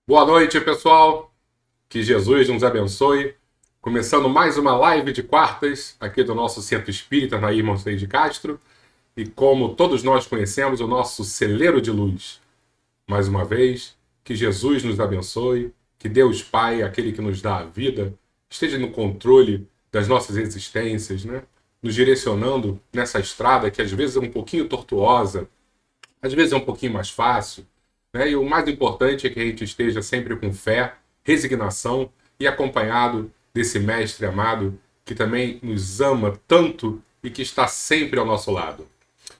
Boa noite, pessoal. Que Jesus nos abençoe. Começando mais uma live de quartas aqui do nosso Centro Espírita Nair Monteiro de Castro. E como todos nós conhecemos, o nosso celeiro de luz. Mais uma vez, que Jesus nos abençoe, que Deus Pai, aquele que nos dá a vida, esteja no controle das nossas existências, né? Nos direcionando nessa estrada que às vezes é um pouquinho tortuosa, às vezes é um pouquinho mais fácil, né? E o mais importante é que a gente esteja sempre com fé, resignação e acompanhado desse mestre amado que também nos ama tanto e que está sempre ao nosso lado.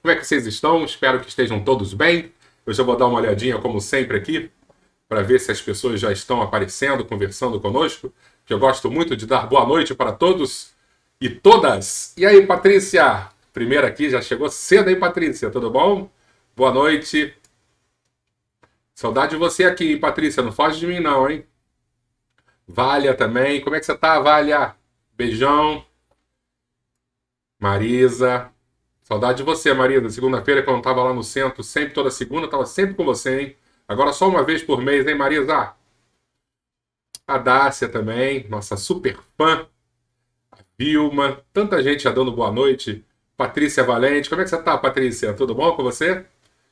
Como é que vocês estão? Espero que estejam todos bem. Eu já vou dar uma olhadinha, como sempre, aqui, para ver se as pessoas já estão aparecendo, conversando conosco, que eu gosto muito de dar boa noite para todos e todas. E aí, Patrícia? Primeira aqui, já chegou cedo aí, Patrícia, tudo bom? Boa noite. Saudade de você aqui, Patrícia. Não foge de mim, não, hein? Vália também. Como é que você tá, Vália? Beijão. Marisa. Saudade de você, Marisa. Segunda-feira, quando eu tava lá no centro, sempre, toda segunda, tava sempre com você, hein? Agora só uma vez por mês, hein, Marisa? A Dácia também, nossa super fã. Vilma. Tanta gente já dando boa noite. Patrícia Valente. Como é que você tá, Patrícia? Tudo bom com você?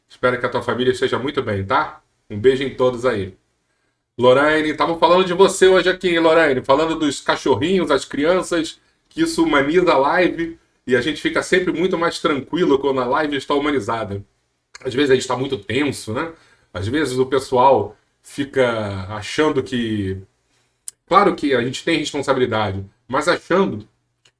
Espero que a tua família esteja muito bem, tá? Um beijo em todos aí. Lorraine, estavam falando de você hoje aqui, hein, Lorraine? Falando dos cachorrinhos, as crianças, que isso humaniza a live e a gente fica sempre muito mais tranquilo quando a live está humanizada. Às vezes a gente está muito tenso, né? Às vezes o pessoal fica achando que. Claro que a gente tem responsabilidade, mas achando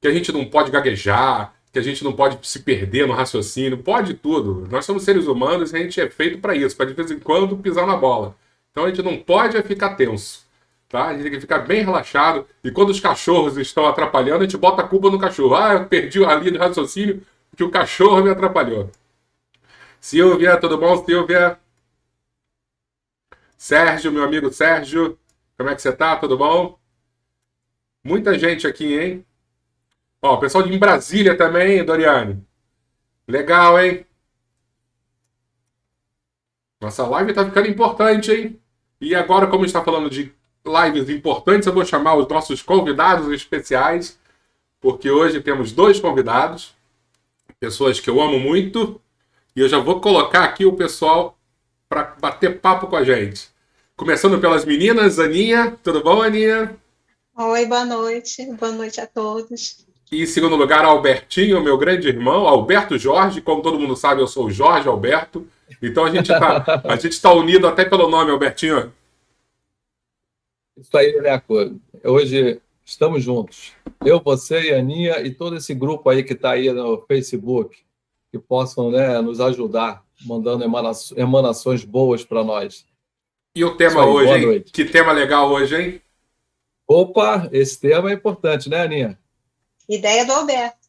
que a gente não pode gaguejar, que a gente não pode se perder no raciocínio. Pode tudo. Nós somos seres humanos e a gente é feito para isso, para de vez em quando pisar na bola. Então a gente não pode ficar tenso. Tá? A gente tem que ficar bem relaxado. E quando os cachorros estão atrapalhando, a gente bota a culpa no cachorro. Ah, eu perdi a linha de raciocínio porque o cachorro me atrapalhou. Silvia, tudo bom, Silvia? Sérgio, meu amigo Sérgio, como é que você tá? Tudo bom? Muita gente aqui, hein? Ó, o pessoal de Brasília também, Doriane. Legal, hein? Nossa live tá ficando importante, hein? E agora, como está falando de lives importantes, eu vou chamar os nossos convidados especiais, porque hoje temos dois convidados, pessoas que eu amo muito, e eu já vou colocar aqui o pessoal para bater papo com a gente. Começando pelas meninas, Aninha. Tudo bom, Aninha? Oi, boa noite. Boa noite a todos. E em segundo lugar, Albertinho, meu grande irmão, Alberto Jorge. Como todo mundo sabe, eu sou o Jorge Alberto. Então a gente tá unido até pelo nome, Albertinho. Isso aí, Neco. Hoje estamos juntos. Eu, você e a Aninha e todo esse grupo aí que está aí no Facebook, que possam, né, nos ajudar, mandando emanações boas para nós. E o Isso tema aí, hoje, boa hein? noite. Que tema legal hoje, hein? Opa, esse tema é importante, né, Aninha? Ideia do Alberto.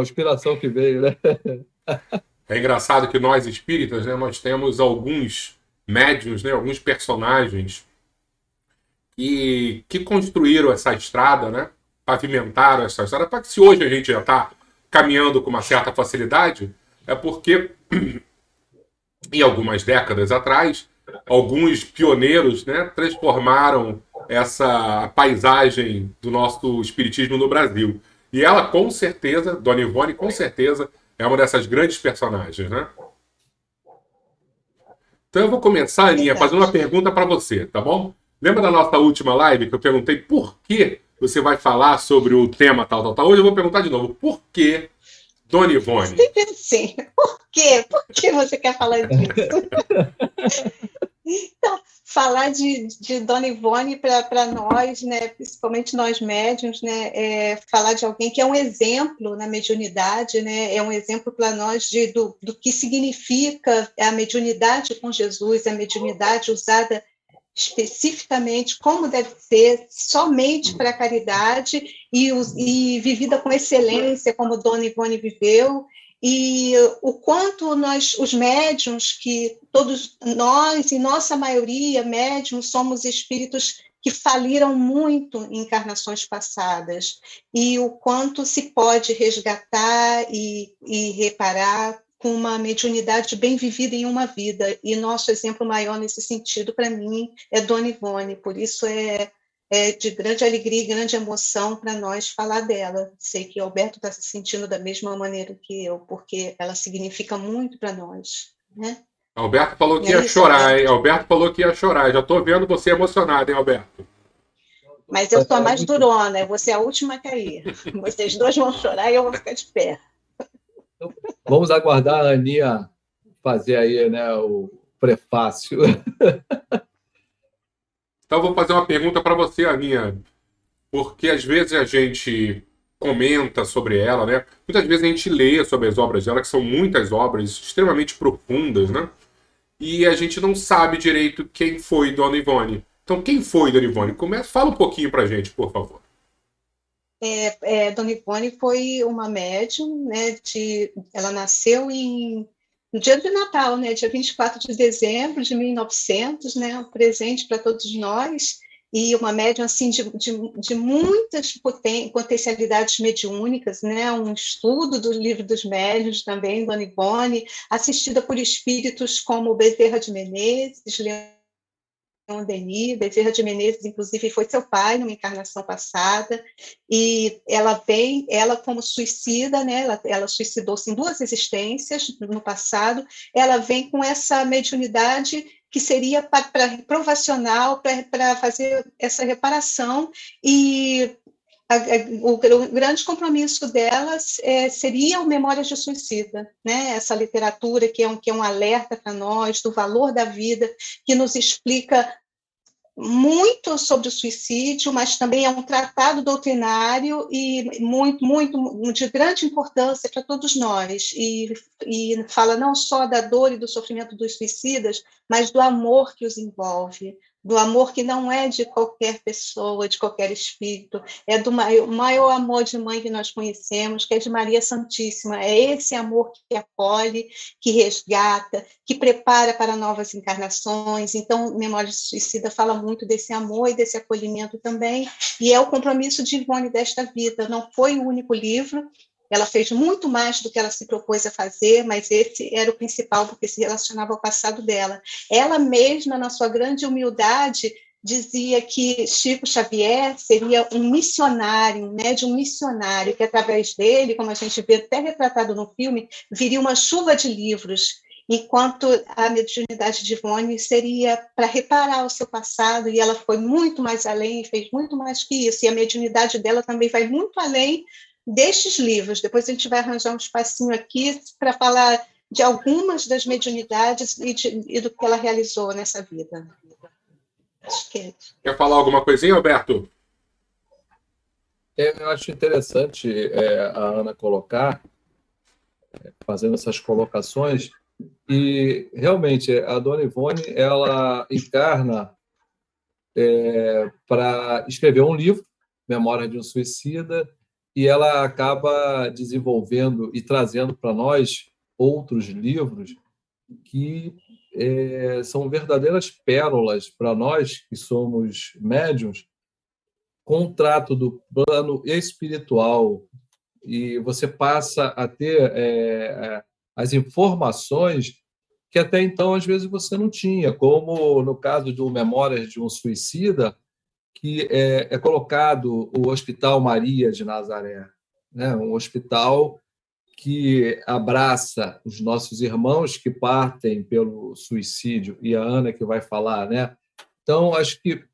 Inspiração que veio, né? É engraçado que nós espíritas, né, nós temos alguns médiuns, né, alguns personagens que construíram essa estrada, né, pavimentaram essa estrada, para que se hoje a gente já está caminhando com uma certa facilidade, é porque em algumas décadas atrás, alguns pioneiros, né, transformaram essa paisagem do nosso espiritismo no Brasil. E ela, com certeza, Dona Ivone, com certeza, é uma dessas grandes personagens, né? Então eu vou começar, Aninha, fazendo uma Verdade. pergunta para você, tá bom? Lembra da nossa última live que eu perguntei por que você vai falar sobre o tema tal, tal, tal? Hoje eu vou perguntar de novo, por que Dona Ivone? Sempre assim. Por quê? Por que você quer falar disso? Então, falar de Dona Ivone para nós, né, principalmente nós médiuns, né, falar de alguém que é um exemplo na mediunidade, né, é um exemplo para nós do que significa a mediunidade com Jesus, a mediunidade usada especificamente como deve ser, somente para a caridade e vivida com excelência, como Dona Ivone viveu, e o quanto nós, os médiuns, que todos nós, em nossa maioria, médiuns, somos espíritos que faliram muito em encarnações passadas, e o quanto se pode resgatar e reparar com uma mediunidade bem vivida em uma vida. E nosso exemplo maior nesse sentido, para mim, é Dona Ivone. Por isso é de grande alegria e grande emoção para nós falar dela. Sei que Alberto está se sentindo da mesma maneira que eu, porque ela significa muito para nós, né? Alberto falou Não que é ia isso, chorar, hein? Alberto? Alberto falou que ia chorar. Já tô vendo você emocionado, hein, Alberto? Mas eu sou a mais durona, eu vou ser a última a cair. Vocês dois vão chorar e eu vou ficar de pé. Então, vamos aguardar a Aninha fazer aí, né, o prefácio. Então, eu vou fazer uma pergunta para você, Aninha, porque às vezes a gente comenta sobre ela, né? Muitas vezes a gente lê sobre as obras dela, que são muitas obras extremamente profundas, né? E a gente não sabe direito quem foi Dona Ivone. Então, quem foi Dona Ivone? Fala um pouquinho pra gente, por favor. Dona Ivone foi uma médium, né? Ela nasceu no dia de Natal, né? Dia 24 de dezembro de 1900, né? Um presente para todos nós. E uma médium assim de muitas potencialidades mediúnicas, né? Um estudo do livro dos médiuns também, Dona Ivone, assistida por espíritos como Bezerra de Menezes, Leon Denis. Bezerra de Menezes, inclusive, foi seu pai numa encarnação passada, e ela como suicida, né? Ela suicidou-se em 2 existências no passado, ela vem com essa mediunidade que seria provacional para fazer essa reparação, e o grande compromisso delas seria o Memórias de Suicida, né? Essa literatura que é um alerta para nós do valor da vida, que nos explica muito sobre o suicídio, mas também é um tratado doutrinário e muito de grande importância para todos nós, e fala não só da dor e do sofrimento dos suicidas, mas do amor que os envolve, do amor que não é de qualquer pessoa, de qualquer espírito, é do maior amor de mãe que nós conhecemos, que é de Maria Santíssima. É esse amor que acolhe, que resgata, que prepara para novas encarnações. Então, Memórias de Suicida fala muito desse amor e desse acolhimento também, e é o compromisso de Ivone desta vida. Não foi o único livro, ela fez muito mais do que ela se propôs a fazer, mas esse era o principal, porque se relacionava ao passado dela. Ela mesma, na sua grande humildade, dizia que Chico Xavier seria um missionário, né, de um missionário, que através dele, como a gente vê até retratado no filme, viria uma chuva de livros, enquanto a mediunidade de Ivone seria para reparar o seu passado, e ela foi muito mais além, fez muito mais que isso, e a mediunidade dela também vai muito além destes livros. Depois a gente vai arranjar um espacinho aqui para falar de algumas das mediunidades e do que ela realizou nessa vida. Acho que é. Quer falar alguma coisinha, Alberto? Eu acho interessante a Ana colocar, fazendo essas colocações, e realmente a Dona Ivone ela encarna para escrever um livro, Memória de um Suicida, e ela acaba desenvolvendo e trazendo para nós outros livros que são verdadeiras pérolas para nós que somos médiuns, com o trato do plano espiritual, e você passa a ter as informações que até então, às vezes, você não tinha, como no caso do Memórias de um Suicida, que é colocado o Hospital Maria de Nazaré, né? Um hospital que abraça os nossos irmãos que partem pelo suicídio, e a Ana que vai falar, né? Então, acho que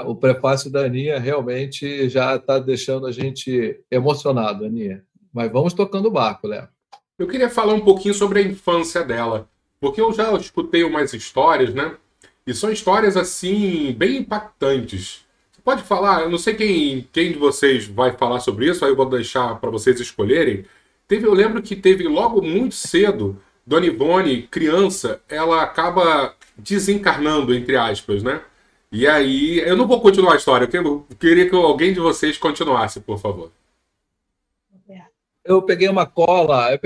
o prefácio da Aninha realmente já está deixando a gente emocionado, Aninha. Mas vamos tocando o barco, Léo. Eu queria falar um pouquinho sobre a infância dela, porque eu já escutei umas histórias, né? E são histórias, assim, bem impactantes. Você pode falar, eu não sei quem de vocês vai falar sobre isso, aí eu vou deixar para vocês escolherem. Eu lembro que teve logo muito cedo, Dona Ivone, criança, ela acaba desencarnando, entre aspas, né? E aí, eu não vou continuar a história, eu queria que alguém de vocês continuasse, por favor. Eu peguei uma cola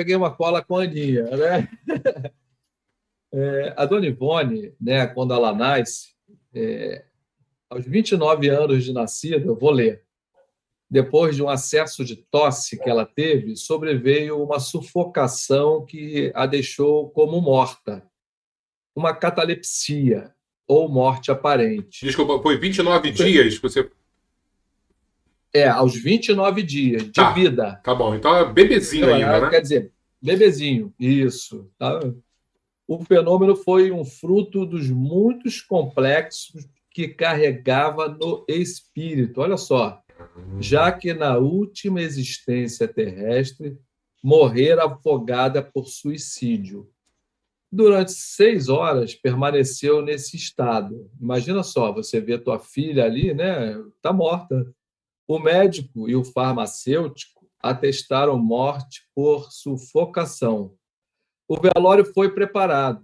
com a Aninha, né? A Dona Ivone, né, quando ela nasce, aos 29 anos de nascida, eu vou ler, depois de um acesso de tosse que ela teve, sobreveio uma sufocação que a deixou como morta, uma catalepsia ou morte aparente. Desculpa, foi 29 dias que você. Aos 29 dias de Tá, vida. tá bom. Então é bebezinho ainda, né? Quer dizer, bebezinho, isso. Tá? O fenômeno foi um fruto dos muitos complexos que carregava no espírito. Olha só, já que na última existência terrestre morrera afogada por suicídio. Durante 6 horas permaneceu nesse estado. Imagina só, você vê tua filha ali, né? Está morta. O médico e o farmacêutico atestaram morte por sufocação. O velório foi preparado.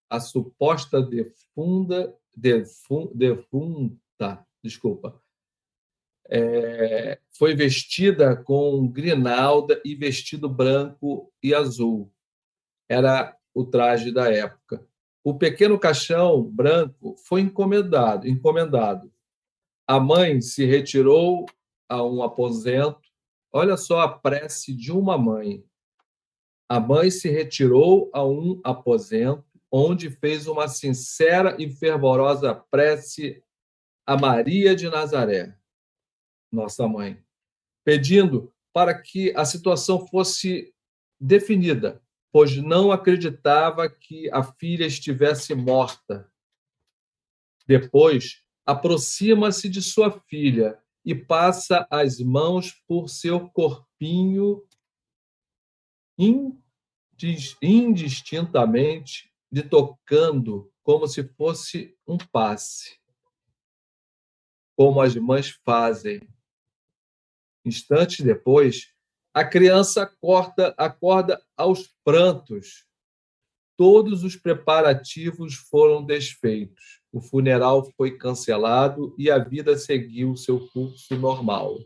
A suposta defunta, foi vestida com grinalda e vestido branco e azul. Era o traje da época. O pequeno caixão branco foi encomendado. A mãe se retirou a um aposento. Olha só a prece de uma mãe. A mãe se retirou a um aposento, onde fez uma sincera e fervorosa prece a Maria de Nazaré, nossa mãe, pedindo para que a situação fosse definida, pois não acreditava que a filha estivesse morta. Depois, aproxima-se de sua filha e passa as mãos por seu corpinho indistintamente, lhe tocando como se fosse um passe, como as mães fazem. Instantes depois, a criança acorda aos prantos. Todos os preparativos foram desfeitos. O funeral foi cancelado e a vida seguiu seu curso normal.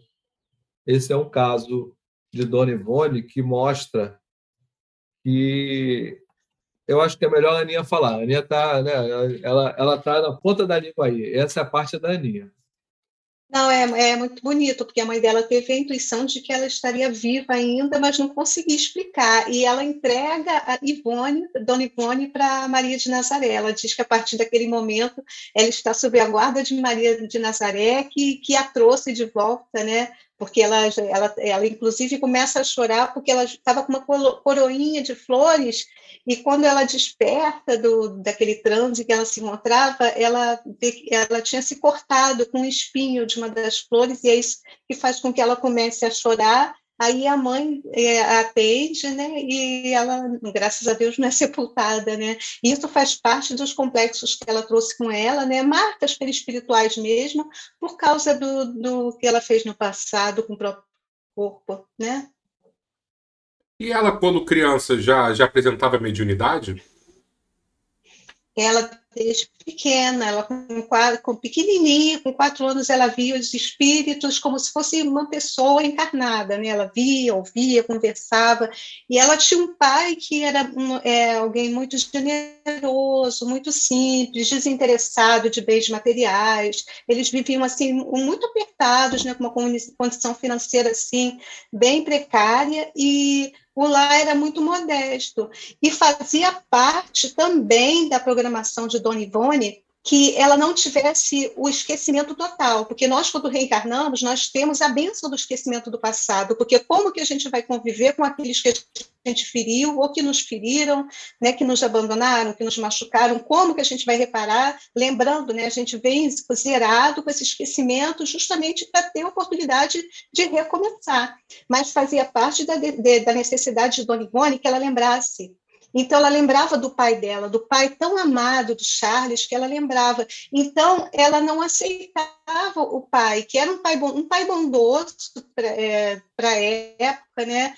Esse é um caso de Dona Ivone que mostra que eu acho que é melhor a Aninha falar. A Aninha está, né, ela tá na ponta da língua aí. Essa é a parte da Aninha. Não, é muito bonito, porque a mãe dela teve a intuição de que ela estaria viva ainda, mas não conseguia explicar. E ela entrega a Dona Ivone, para Maria de Nazaré. Ela diz que a partir daquele momento ela está sob a guarda de Maria de Nazaré, que a trouxe de volta, né? Porque ela inclusive começa a chorar porque ela estava com uma coroinha de flores, e quando ela desperta daquele transe que ela se encontrava, ela tinha se cortado com um espinho de uma das flores, e é isso que faz com que ela comece a chorar. Aí a mãe a atende, né? E ela, graças a Deus, não é sepultada, né? E isso faz parte dos complexos que ela trouxe com ela, né? Marcas perispirituais mesmo, por causa do que ela fez no passado com o próprio corpo, né? E ela, quando criança, já apresentava mediunidade? Ela, desde pequena, ela com pequenininha, com 4 anos, ela via os espíritos como se fosse uma pessoa encarnada, né? Ela via, ouvia, conversava, e ela tinha um pai que era alguém muito generoso, muito simples, desinteressado de bens materiais. Eles viviam assim muito apertados, né? Com uma condição financeira assim bem precária, e o lar era muito modesto, e fazia parte também da programação de Dona Ivone que ela não tivesse o esquecimento total, porque nós, quando reencarnamos, nós temos a bênção do esquecimento do passado, porque como que a gente vai conviver com aqueles que a gente feriu, ou que nos feriram, né, que nos abandonaram, que nos machucaram, como que a gente vai reparar? Lembrando, né, a gente vem zerado com esse esquecimento justamente para ter a oportunidade de recomeçar, mas fazia parte da necessidade de Dona Ivone que ela lembrasse. Então, ela lembrava do pai dela, do pai tão amado do Charles, que ela lembrava. Então, ela não aceitava o pai, que era um pai bondoso para a época, né?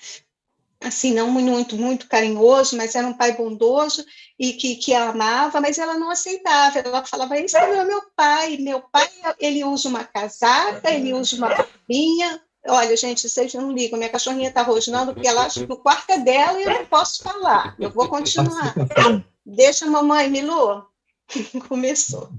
Assim, não muito carinhoso, mas era um pai bondoso e que a amava, mas ela não aceitava. Ela falava: esse não é meu pai, ele usa uma casaca, ele usa uma roupinha. Olha, gente, vocês não ligam, minha cachorrinha está rosnando porque ela acha que o quarto é dela e eu não posso falar. Eu vou continuar. Deixa a mamãe, Milu. Começou.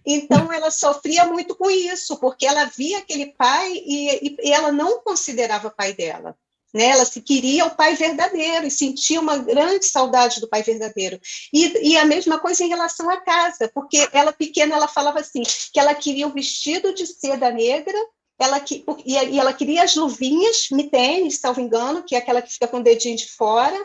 Então, ela sofria muito com isso, porque ela via aquele pai e ela não considerava o pai dela. Né? Ela se queria o pai verdadeiro e sentia uma grande saudade do pai verdadeiro. E a mesma coisa em relação à casa, porque ela pequena, ela falava assim, que ela queria o vestido de seda negra, e ela queria as luvinhas, mitênis, salvo engano, que é aquela que fica com o dedinho de fora,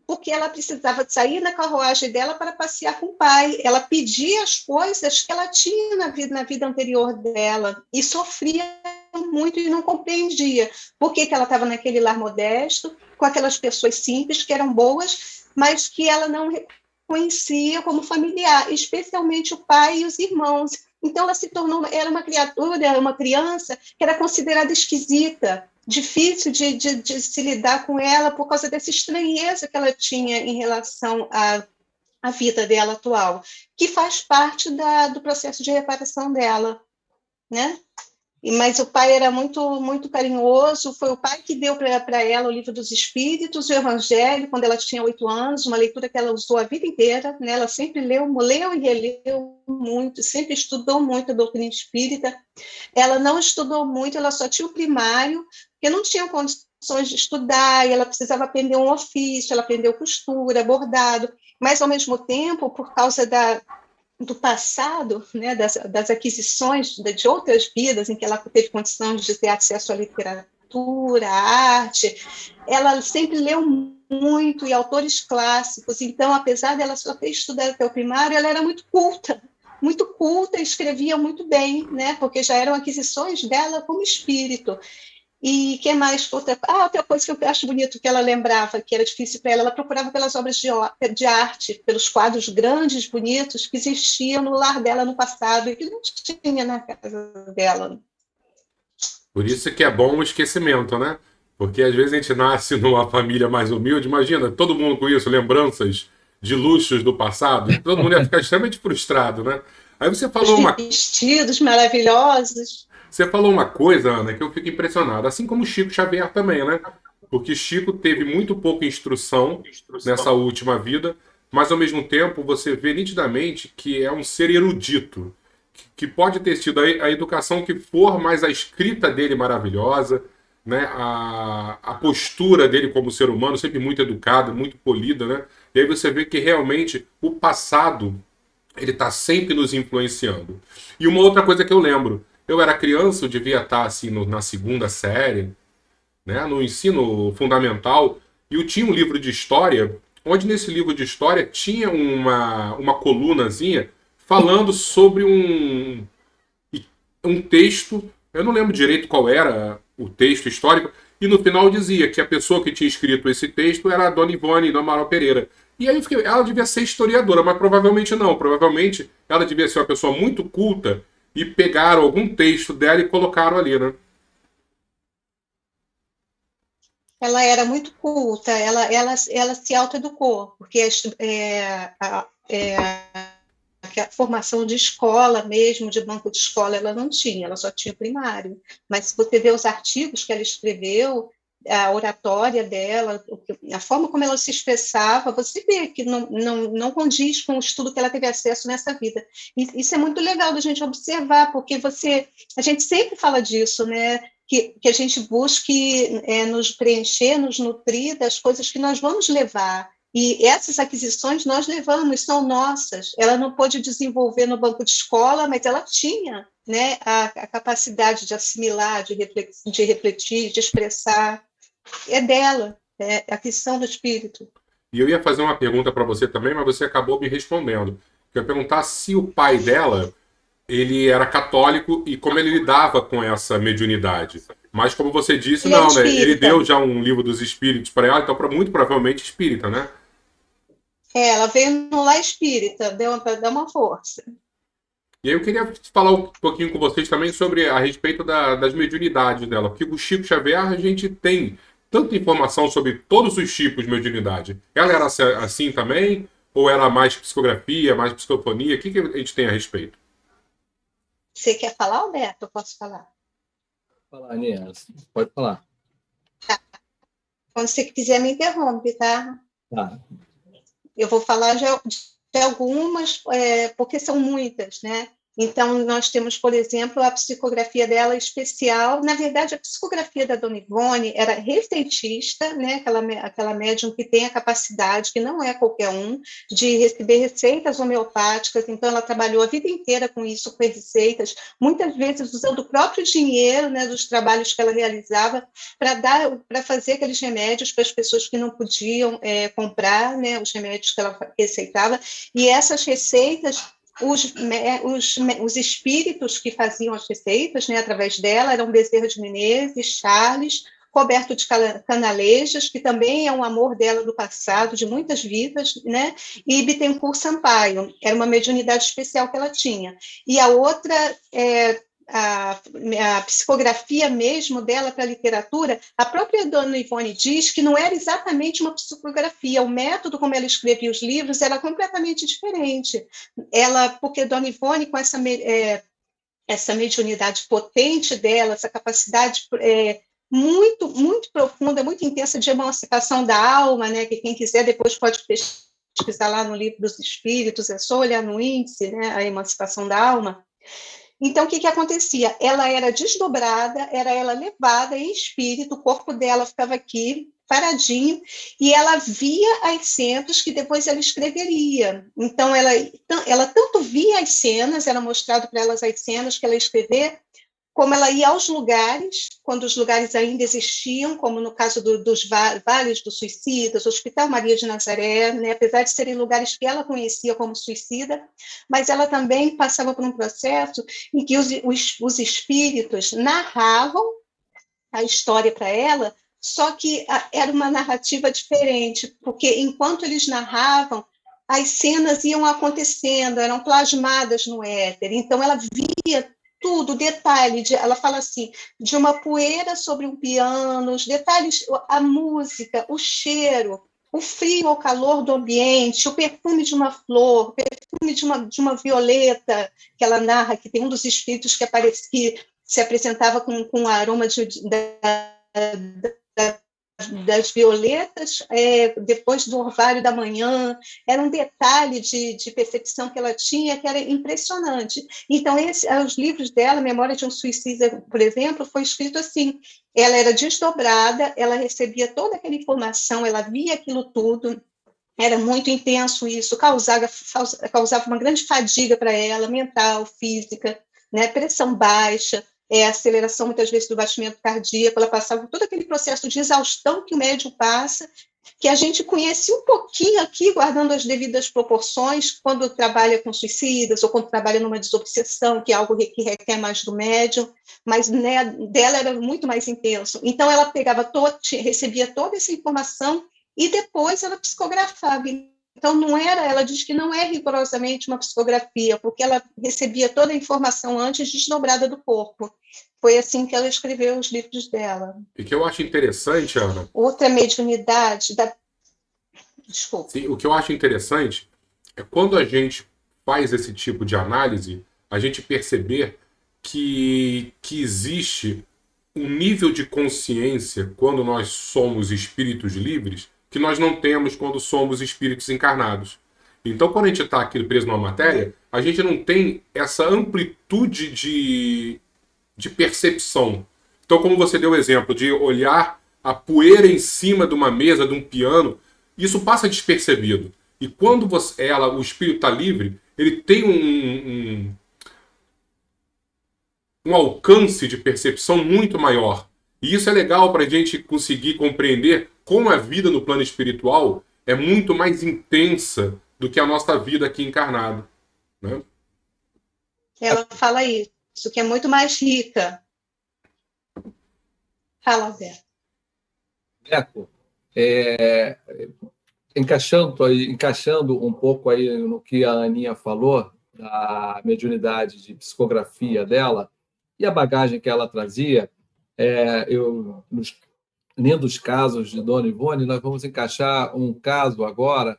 porque ela precisava sair na carruagem dela para passear com o pai. Ela pedia as coisas que ela tinha na vida anterior dela e sofria muito e não compreendia por que ela estava naquele lar modesto, com aquelas pessoas simples que eram boas, mas que ela não reconhecia como familiar, especialmente o pai e os irmãos. Então ela se tornou, era uma criatura, uma criança que era considerada esquisita, difícil de se lidar com ela por causa dessa estranheza que ela tinha em relação à vida dela atual, que faz parte do processo de reparação dela, né? Mas o pai era muito, muito carinhoso, foi o pai que deu para ela o Livro dos Espíritos, o Evangelho, quando ela tinha 8 anos, uma leitura que ela usou a vida inteira, né? Ela sempre leu e releu muito, sempre estudou muito a doutrina espírita. Ela não estudou muito, ela só tinha o primário, porque não tinha condições de estudar, e ela precisava aprender um ofício, ela aprendeu costura, bordado, mas, ao mesmo tempo, por causa do passado, né, das aquisições de outras vidas em que ela teve condições de ter acesso à literatura, à arte, ela sempre leu muito, e autores clássicos. Então, apesar dela só ter estudado até o primário, ela era muito culta e escrevia muito bem, né, porque já eram aquisições dela como espírito. E que mais? Outra coisa que eu acho bonito que ela lembrava, que era difícil para ela procurava pelas obras de arte, pelos quadros grandes, bonitos, que existiam no lar dela no passado e que não tinha na casa dela. Por isso que é bom o esquecimento, né? Porque às vezes a gente nasce numa família mais humilde, imagina, todo mundo com isso, lembranças de luxos do passado, e todo mundo ia ficar extremamente frustrado, né? Aí Os vestidos maravilhosos. Você falou uma coisa, Ana, que eu fico impressionado, assim como o Chico Xavier também, né? Porque Chico teve muito pouca instrução nessa última vida, mas ao mesmo tempo você vê nitidamente que é um ser erudito, que pode ter tido a educação que for, mas a escrita dele maravilhosa, né? A postura dele como ser humano sempre muito educada, muito polida, né? E aí você vê que realmente o passado ele está sempre nos influenciando. E uma outra coisa que eu lembro, eu era criança, eu devia estar assim na segunda série, né, no ensino fundamental, e eu tinha um livro de história, onde nesse livro de história tinha uma colunazinha falando sobre um texto, eu não lembro direito qual era o texto histórico, e no final dizia que a pessoa que tinha escrito esse texto era a Dona Ivone do Amaral Pereira. E aí eu fiquei, ela devia ser historiadora, mas provavelmente não. Provavelmente ela devia ser uma pessoa muito culta e pegaram algum texto dela e colocaram ali, né? Ela era muito culta, ela se autoeducou, porque a formação de escola mesmo, de banco de escola, ela não tinha, ela só tinha primário. Mas se você vê os artigos que ela escreveu, a oratória dela, a forma como ela se expressava, você vê que não condiz com o estudo que ela teve acesso nessa vida. E isso é muito legal da gente observar, porque a gente sempre fala disso, né? Que a gente busque nos preencher, nos nutrir das coisas que nós vamos levar. E essas aquisições nós levamos, são nossas. Ela não pôde desenvolver no banco de escola, mas ela tinha, né, a capacidade de assimilar, de refletir, de expressar. É dela, é a questão do espírito. E eu ia fazer uma pergunta para você também, mas você acabou me respondendo. Eu ia perguntar se o pai dela ele era católico e como ele lidava com essa mediunidade. Mas como você disse, Ele não, né? Ele espírita. deu já um livro dos espíritos para ela, então muito provavelmente espírita, né? Ela veio no lar espírita, para dar uma força. E aí eu queria falar um pouquinho com vocês também sobre a respeito das mediunidades dela, porque o Chico Xavier a gente tem tanta informação sobre todos os tipos de mediunidade. Ela era assim também? Ou era mais psicografia, mais psicofonia? O que a gente tem a respeito? Você quer falar, Alberto? Eu posso falar? Falar, Aninha, pode falar. Tá. Quando você quiser, me interrompe, tá? Tá. Eu vou falar de algumas, porque são muitas, né? Então, nós temos, por exemplo, a psicografia dela especial. Na verdade, a psicografia da Dona Ivone era receitista, né? Aquela médium que tem a capacidade, que não é qualquer um, de receber receitas homeopáticas. Então, ela trabalhou a vida inteira com isso, com receitas, muitas vezes usando o próprio dinheiro, né, dos trabalhos que ela realizava para fazer aqueles remédios para as pessoas que não podiam comprar, né, os remédios que ela receitava. E essas receitas, os espíritos que faziam as receitas, né, através dela, eram Bezerra de Menezes, Charles, Roberto de Canalejas, que também é um amor dela do passado, de muitas vidas, né, e Bittencourt Sampaio, era uma mediunidade especial que ela tinha. E a outra, a psicografia mesmo dela para a literatura, a própria Dona Ivone diz que não era exatamente uma psicografia, o método como ela escrevia os livros era completamente diferente. Porque Dona Ivone, com essa mediunidade potente dela, essa capacidade muito, muito profunda, muito intensa de emancipação da alma, né, que quem quiser depois pode pesquisar lá no Livro dos Espíritos, é só olhar no índice, né, a emancipação da alma. Então, o que acontecia? Ela era desdobrada, era ela levada em espírito, o corpo dela ficava aqui, paradinho, e ela via as cenas que depois ela escreveria. Então, ela tanto via as cenas, era mostrado para elas as cenas que ela ia escrever, como ela ia aos lugares, quando os lugares ainda existiam, como no caso dos Vales dos Suicidas, Hospital Maria de Nazaré, né, apesar de serem lugares que ela conhecia como suicida, mas ela também passava por um processo em que os espíritos narravam a história para ela, só que era uma narrativa diferente, porque enquanto eles narravam, as cenas iam acontecendo, eram plasmadas no éter, então ela via tudo, detalhe, ela fala assim, de uma poeira sobre um piano, os detalhes, a música, o cheiro, o frio ou calor do ambiente, o perfume de uma flor, o perfume de uma violeta, que ela narra, que tem um dos espíritos que se apresentava com o aroma das violetas, depois do orvalho da manhã, era um detalhe de percepção que ela tinha que era impressionante. Então, os livros dela, Memória de um Suicida, por exemplo, foi escrito assim, ela era desdobrada, ela recebia toda aquela informação, ela via aquilo tudo, era muito intenso isso, causava uma grande fadiga para ela, mental, física, né, pressão baixa, aceleração muitas vezes do batimento cardíaco, ela passava por todo aquele processo de exaustão que o médium passa, que a gente conhece um pouquinho aqui, guardando as devidas proporções, quando trabalha com suicidas ou quando trabalha numa desobsessão, que é algo que requer mais do médium, mas né, dela era muito mais intenso. Então, ela recebia toda essa informação e depois ela psicografava. Então, ela diz que não é rigorosamente uma psicografia, porque ela recebia toda a informação antes desdobrada do corpo. Foi assim que ela escreveu os livros dela. E que eu acho interessante, Ana... Outra mediunidade Desculpa. Sim, o que eu acho interessante é quando a gente faz esse tipo de análise, a gente perceber que existe um nível de consciência quando nós somos espíritos livres que nós não temos quando somos espíritos encarnados. Então, quando a gente está aqui preso numa matéria, a gente não tem essa amplitude de percepção. Então, como você deu o exemplo de olhar a poeira em cima de uma mesa, de um piano, isso passa despercebido. E quando o espírito está livre, ele tem um alcance de percepção muito maior. E isso é legal para a gente conseguir compreender como a vida no plano espiritual é muito mais intensa do que a nossa vida aqui encarnada. Né? Ela fala isso, que é muito mais rica. Fala, Zé. Eco, encaixando um pouco aí no que a Aninha falou, da mediunidade de psicografia dela, e a bagagem que ela trazia, nos lindos casos de Dona Ivone, nós vamos encaixar um caso agora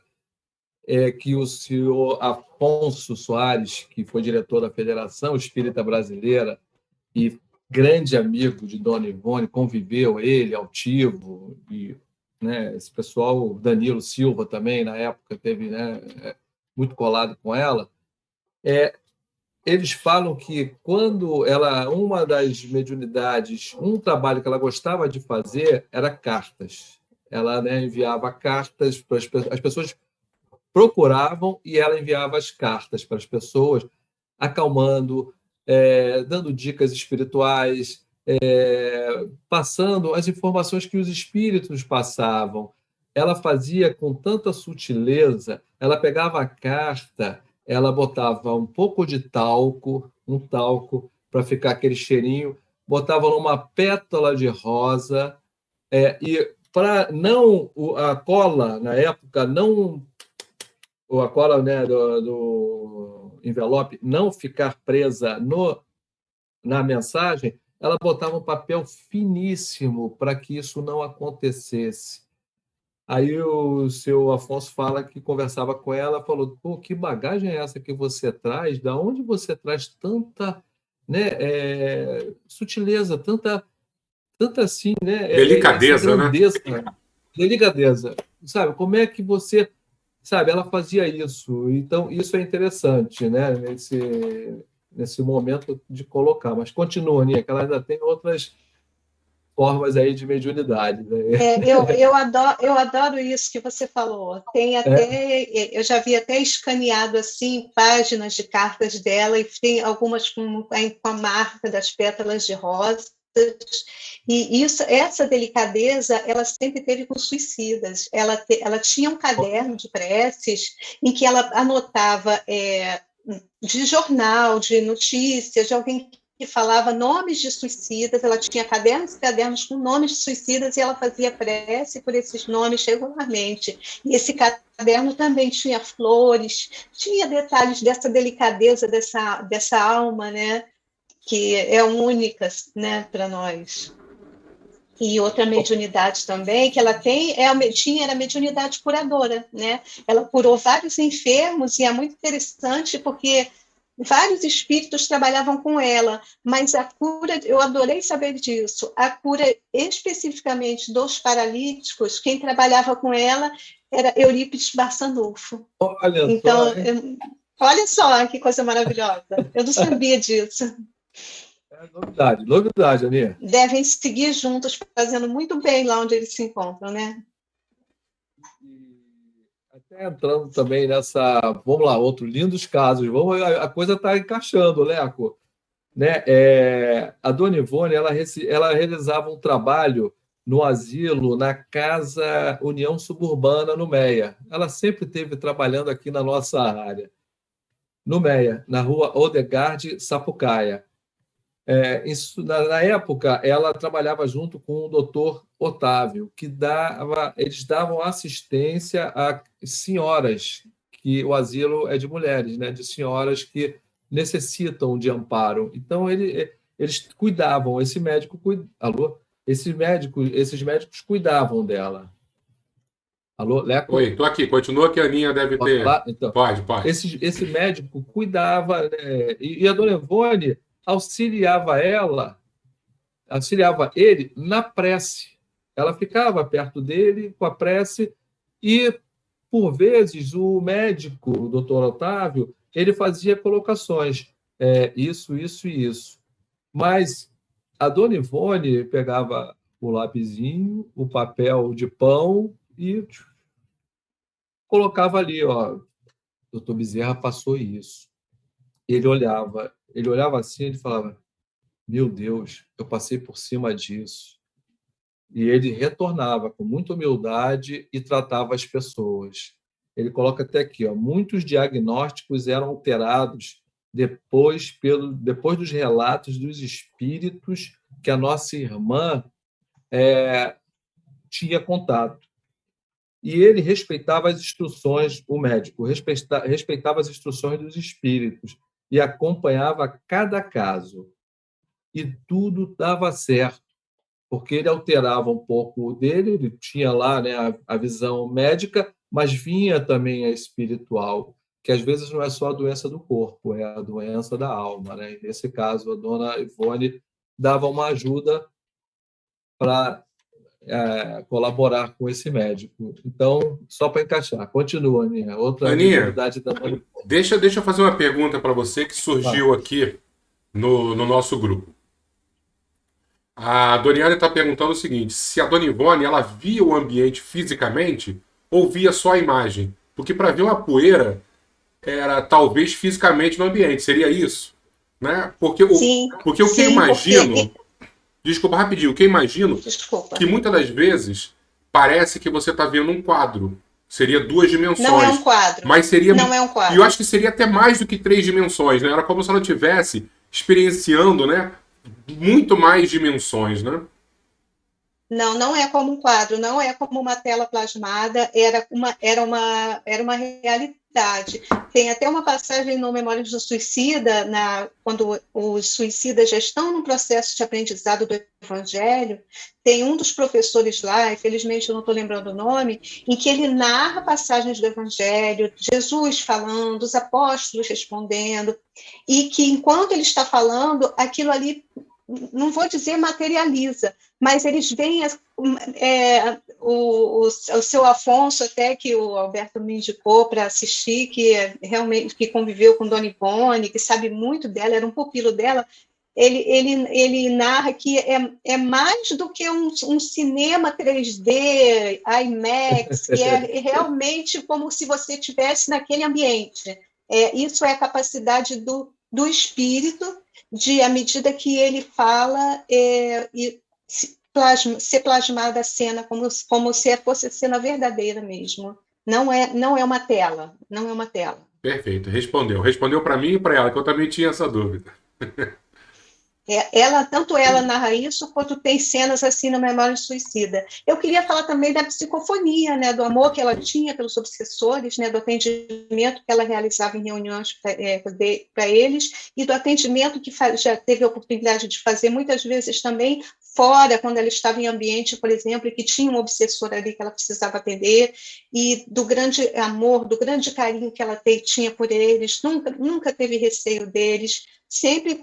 que o senhor Afonso Soares, que foi diretor da Federação Espírita Brasileira e grande amigo de Dona Ivone, conviveu ele, altivo, e né, esse pessoal, Danilo Silva também, na época, teve muito colado com ela, eles falam que quando uma das mediunidades, um trabalho que ela gostava de fazer era cartas. Ela, né, enviava cartas para as pessoas procuravam e ela enviava as cartas para as pessoas, acalmando, dando dicas espirituais, passando as informações que os espíritos passavam. Ela fazia com tanta sutileza, ela pegava a carta, ela botava um pouco de talco, um talco para ficar aquele cheirinho, botava numa pétala de rosa, e para não a cola na época não ou a cola, né, do envelope não ficar presa na mensagem, ela botava um papel finíssimo para que isso não acontecesse. Aí o seu Afonso fala que conversava com ela, falou: "Pô, que bagagem é essa que você traz? Da onde você traz tanta, né, sutileza, tanta assim, né, essa Delicadeza, né? grandeza, delicadeza, sabe? Como é que você, sabe? Ela fazia isso. Então isso é interessante, né? Nesse momento de colocar. Mas continua, Nia, que ela ainda tem outras formas aí de mediunidade, né? Eu adoro isso que você falou. Tem até, eu já vi até escaneado assim páginas de cartas dela e tem algumas com a marca das pétalas de rosas. E essa delicadeza, ela sempre teve com suicidas. Ela tinha um caderno de preces em que ela anotava de jornal, de notícias, de alguém que falava nomes de suicidas, ela tinha cadernos e cadernos com nomes de suicidas e ela fazia prece por esses nomes regularmente. E esse caderno também tinha flores, tinha detalhes dessa delicadeza, dessa alma, né, que é única, né, para nós. E outra mediunidade também que ela tem era a mediunidade curadora, né? Ela curou vários enfermos e é muito interessante porque vários espíritos trabalhavam com ela, mas a cura, eu adorei saber disso, a cura especificamente dos paralíticos, quem trabalhava com ela era Eurípides Barçanufo. Olha então, só, hein? olha só que coisa maravilhosa, eu não sabia disso. Novidade, novidade, Aninha. Devem seguir juntos, fazendo muito bem lá onde eles se encontram, né? Até entrando também nessa. Vamos lá, outro lindos casos. A coisa está encaixando, Leco. Né? A Dona Ivone ela realizava um trabalho no asilo, na Casa União Suburbana, no Meia. Ela sempre esteve trabalhando aqui na nossa área, no Meia, na rua Odegard Sapucaia. Na época, ela trabalhava junto com o doutor Otávio, eles davam assistência a senhoras, que o asilo é de mulheres, né, de senhoras que necessitam de amparo. Então, eles cuidavam, alô? Esses médicos cuidavam dela. Alô, Leco? Oi, tô aqui. Continua que a Aninha deve Posso ter. falar? Então, Pode. esse médico cuidava, né, e a dona Ivone auxiliava ele na prece. Ela ficava perto dele com a prece e, por vezes, o médico, o doutor Otávio, ele fazia colocações, isso, isso e isso. Mas a dona Ivone pegava o lapisinho, o papel de pão e colocava ali, ó, doutor Bezerra passou isso. Ele olhava assim, ele falava: meu Deus, eu passei por cima disso. E ele retornava com muita humildade e tratava as pessoas. Ele coloca até aqui, ó, muitos diagnósticos eram alterados depois dos relatos dos espíritos que a nossa irmã tinha contato. E ele respeitava as instruções, o médico respeitava as instruções dos espíritos e acompanhava cada caso. E tudo dava certo, porque ele alterava um pouco o dele, ele tinha lá, né, a visão médica, mas vinha também a espiritual, que às vezes não é só a doença do corpo, é a doença da alma, né? E nesse caso, a dona Ivone dava uma ajuda para colaborar com esse médico. Então, só para encaixar, continua, Aninha. Outra Aninha, mediunidade da Dona Ivone. deixa eu fazer uma pergunta para você que surgiu aqui no nosso grupo. A Doriane está perguntando o seguinte: se a Dona Ivone ela via o ambiente fisicamente ou via só a imagem? Porque para ver uma poeira era talvez fisicamente no ambiente, seria isso? Né? Porque o que eu imagino. Desculpa, rapidinho. O que eu imagino que muitas das vezes parece que você está vendo um quadro. Seria 2 dimensões. Não é um quadro. Mas seria. Não é um quadro. E eu acho que seria até mais do que 3 dimensões, né? Era como se ela estivesse experienciando, né? Muito mais dimensões, né? Não, não é como um quadro, não é como uma tela plasmada, era uma realidade. Tem até uma passagem no Memórias do Suicida, quando os suicidas já estão no processo de aprendizado do Evangelho, tem um dos professores lá, infelizmente eu não estou lembrando o nome, em que ele narra passagens do Evangelho, Jesus falando, os apóstolos respondendo, e que enquanto ele está falando, aquilo ali, não vou dizer materializa, mas eles veem o seu Afonso, até que o Alberto me indicou para assistir, que realmente que conviveu com Dona Ivone, que sabe muito dela, era um pupilo dela. Ele narra que é mais do que um cinema 3D, IMAX, que é realmente como se você estivesse naquele ambiente. Isso é a capacidade do espírito, à medida que ele fala, ser plasmada a cena como se fosse a cena verdadeira mesmo. Não é uma tela, não é uma tela. Perfeito, respondeu para mim e para ela, que eu também tinha essa dúvida. Tanto ela narra isso, quanto tem cenas assim no Memória de Suicida. Eu queria falar também da psicofonia, né, do amor que ela tinha pelos obsessores, né, do atendimento que ela realizava em reuniões para eles, e do atendimento que já teve a oportunidade de fazer muitas vezes também fora, quando ela estava em ambiente, por exemplo, e que tinha um obsessor ali que ela precisava atender, e do grande amor, do grande carinho que ela tinha por eles, nunca teve receio deles, sempre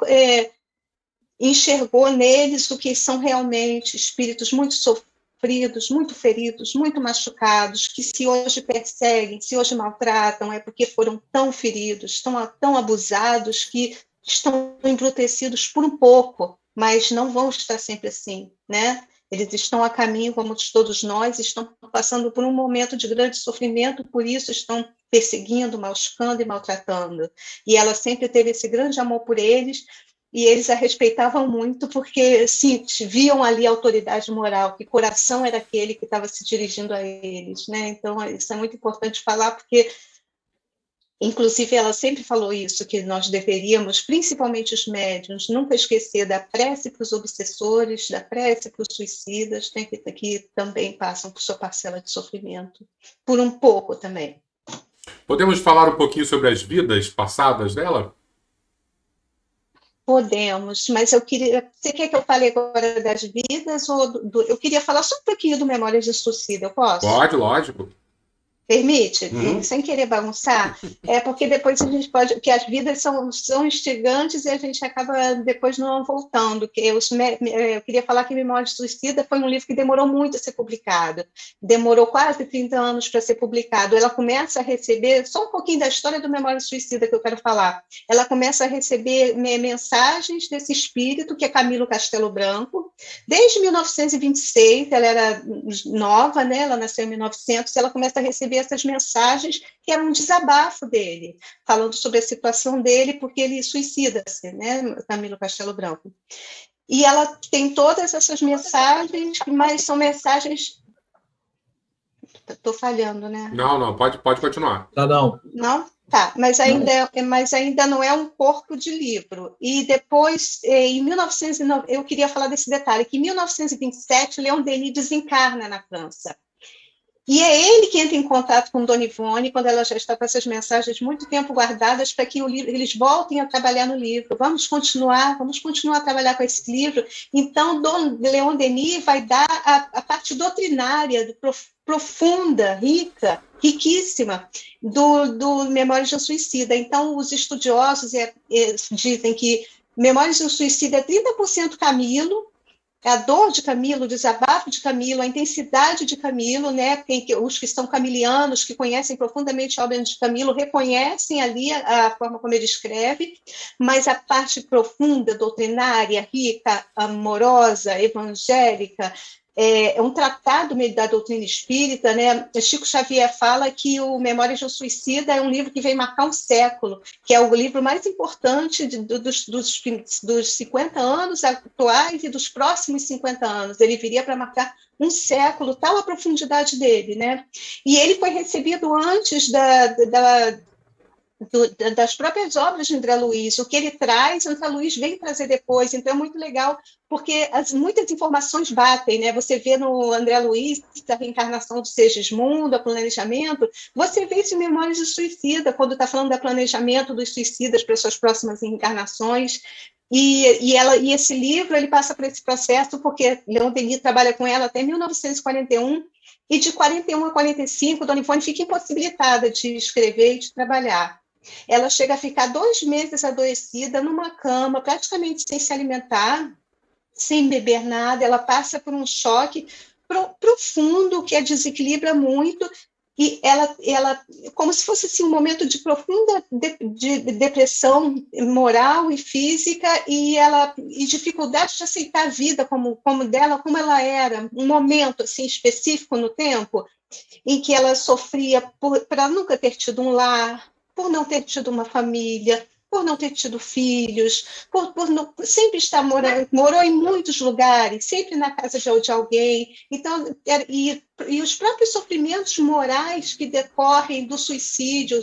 enxergou neles o que são realmente espíritos muito sofridos, muito feridos, muito machucados, que se hoje perseguem, se hoje maltratam, é porque foram tão feridos, tão abusados, que estão embrutecidos por um pouco, mas não vão estar sempre assim, né? Eles estão a caminho, como todos nós, estão passando por um momento de grande sofrimento, por isso estão perseguindo, machucando e maltratando. E ela sempre teve esse grande amor por eles, e eles a respeitavam muito porque viam ali a autoridade moral, que coração era aquele que estava se dirigindo a eles, né? Então, isso é muito importante falar, porque, inclusive, ela sempre falou isso, que nós deveríamos, principalmente os médiuns, nunca esquecer da prece para os obsessores, da prece para os suicidas, né, que também passam por sua parcela de sofrimento, por um pouco também. Podemos falar um pouquinho sobre as vidas passadas dela? Podemos, mas eu queria... Você quer que eu fale agora das vidas? Eu queria falar só um pouquinho do Memórias de Suicida, eu posso? Pode, lógico. Permite? Sem querer bagunçar? Porque depois a gente pode... Porque as vidas são instigantes e a gente acaba depois não voltando. Eu queria falar que Memórias de Suicida foi um livro que demorou muito a ser publicado. Demorou quase 30 anos para ser publicado. Ela começa a receber... Só um pouquinho da história do Memórias de Suicida que eu quero falar. Ela começa a receber mensagens desse espírito, que é Camilo Castelo Branco. Desde 1926, ela era nova, né? Ela nasceu em 1900, ela começa a receber essas mensagens, que eram um desabafo dele, falando sobre a situação dele, porque ele suicida-se, né, Camilo Castelo Branco. E ela tem todas essas mensagens, mas são mensagens... Estou falhando, né? Não, pode continuar. Não. Não? Tá, mas ainda não é um corpo de livro. E depois, em 1909, eu queria falar desse detalhe, que em 1927, Leon Denis desencarna na França. E é ele que entra em contato com Dona Ivone, quando ela já está com essas mensagens muito tempo guardadas, para que eles voltem a trabalhar no livro. Vamos continuar a trabalhar com esse livro. Então, Leon Denis vai dar a parte doutrinária, profunda, riquíssima, do Memórias do Suicida. Então, os estudiosos dizem que Memórias do Suicida é 30% Camilo, a dor de Camilo, o desabafo de Camilo, a intensidade de Camilo, né? Os que são camilianos, que conhecem profundamente a obra de Camilo, reconhecem ali a forma como ele escreve, mas a parte profunda, doutrinária, rica, amorosa, evangélica, é um tratado meio da doutrina espírita, né? Chico Xavier fala que o Memórias de um Suicida é um livro que vem marcar um século, que é o livro mais importante dos 50 anos atuais e dos próximos 50 anos. Ele viria para marcar um século, tal a profundidade dele, né? E ele foi recebido antes das próprias obras de André Luiz. O que ele traz, André Luiz vem trazer depois, então é muito legal, porque muitas informações batem, né? Você vê no André Luiz a reencarnação do Segismundo, o planejamento, você vê isso em Memórias do Suicida, quando está falando do planejamento dos suicidas para suas próximas reencarnações. E esse livro ele passa por esse processo, porque Leon Denis trabalha com ela até 1941, e de 41 a 45, Dona Ivone fica impossibilitada de escrever e de trabalhar. Ela chega a ficar 2 meses adoecida numa cama, praticamente sem se alimentar, sem beber nada. Ela passa por um choque profundo que a desequilibra muito, e ela como se fosse assim, um momento de profunda de depressão moral e física, e dificuldade de aceitar a vida como ela era, um momento assim específico no tempo em que ela sofria por ela nunca ter tido um lar, por não ter tido uma família, por não ter tido filhos, sempre estar morou em muitos lugares, sempre na casa de alguém. Então, e os próprios sofrimentos morais que decorrem do suicídio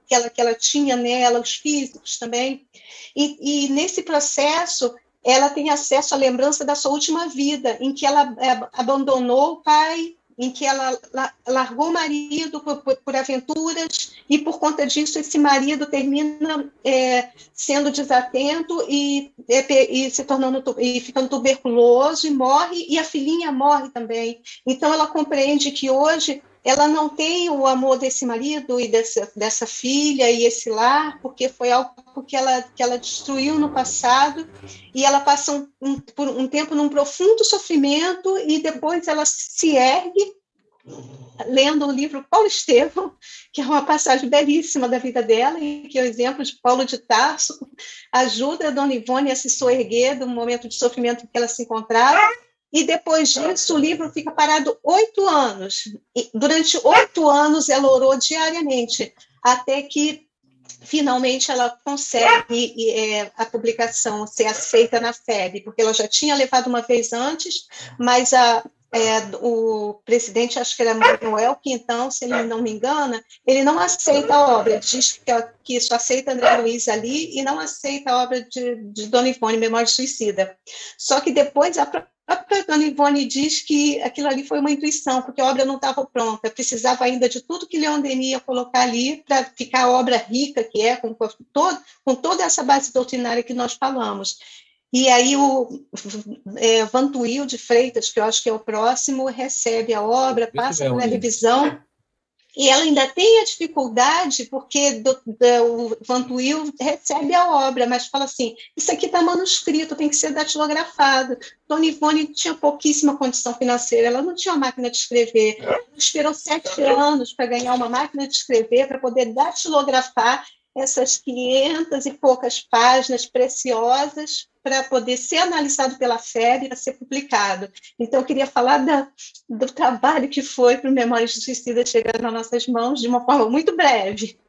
que ela tinha nela, os físicos também. E nesse processo, ela tem acesso à lembrança da sua última vida, em que ela abandonou o pai, em que ela largou o marido por aventuras, e por conta disso esse marido termina sendo desatento e ficando tuberculoso e morre, e a filhinha morre também. Então ela compreende que hoje ela não tem o amor desse marido e dessa filha e esse lar, porque foi algo que ela destruiu no passado, e ela passa por um tempo num profundo sofrimento, e depois ela se ergue, lendo o livro Paulo Estevam, que é uma passagem belíssima da vida dela, e que é o exemplo de Paulo de Tarso, ajuda a Dona Ivone a se soerguer do momento de sofrimento em que ela se encontrava. E depois disso, o livro fica parado 8 anos. E durante 8 anos, ela orou diariamente, até que, finalmente, ela consegue a publicação ser aceita na FEB, porque ela já tinha levado uma vez antes, mas o presidente, acho que era Manuel Quintão, se ele não me engana, ele não aceita a obra, diz que só aceita André Luiz ali, e não aceita a obra de Dona Ivone, Memória de Suicida. Só que depois a própria Dona Ivone diz que aquilo ali foi uma intuição, porque a obra não estava pronta, precisava ainda de tudo que Leon Denis ia colocar ali para ficar a obra rica que é, com toda essa base doutrinária que nós falamos. E aí o Vantuil de Freitas, que eu acho que é o próximo, recebe a obra, passa pela revisão, e ela ainda tem a dificuldade, porque o Vantuil recebe a obra, mas fala assim, isso aqui está manuscrito, tem que ser datilografado. Dona Ivone tinha pouquíssima condição financeira, ela não tinha uma máquina de escrever, ela esperou 7 anos para ganhar uma máquina de escrever, para poder datilografar essas 500 e poucas páginas preciosas, para poder ser analisado pela FEB, para ser publicado. Então, eu queria falar do trabalho que foi para o Memórias de Suicida chegar nas nossas mãos de uma forma muito breve.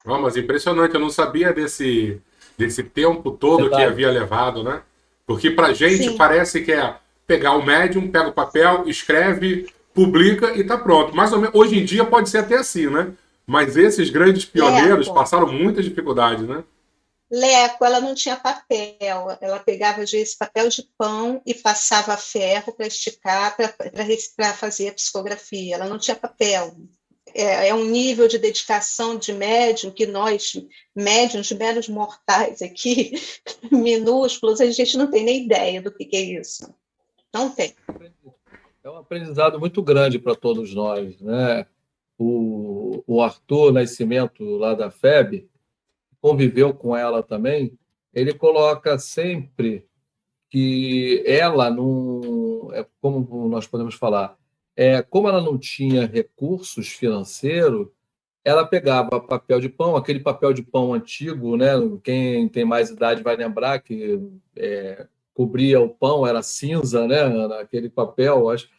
Mas impressionante, eu não sabia desse tempo todo que havia levado, né? Porque para gente parece que é pegar o médium, pega o papel, escreve, publica e está pronto. Mais ou menos, hoje em dia pode ser até assim, né? Mas esses grandes pioneiros passaram muita dificuldade, né? Leco, ela não tinha papel, ela pegava às vezes papel de pão e passava ferro para esticar, para fazer a psicografia. Ela não tinha papel. É um nível de dedicação de médium que nós, médiums meros mortais aqui, minúsculos, a gente não tem nem ideia do que é isso. Não tem. É um aprendizado muito grande para todos nós, né? O Arthur Nascimento, lá da FEB, conviveu com ela também, ele coloca sempre que ela não, como nós podemos falar, como ela não tinha recursos financeiros, ela pegava papel de pão, aquele papel de pão antigo, né? Quem tem mais idade vai lembrar que cobria o pão, era cinza, né? Aquele papel, acho.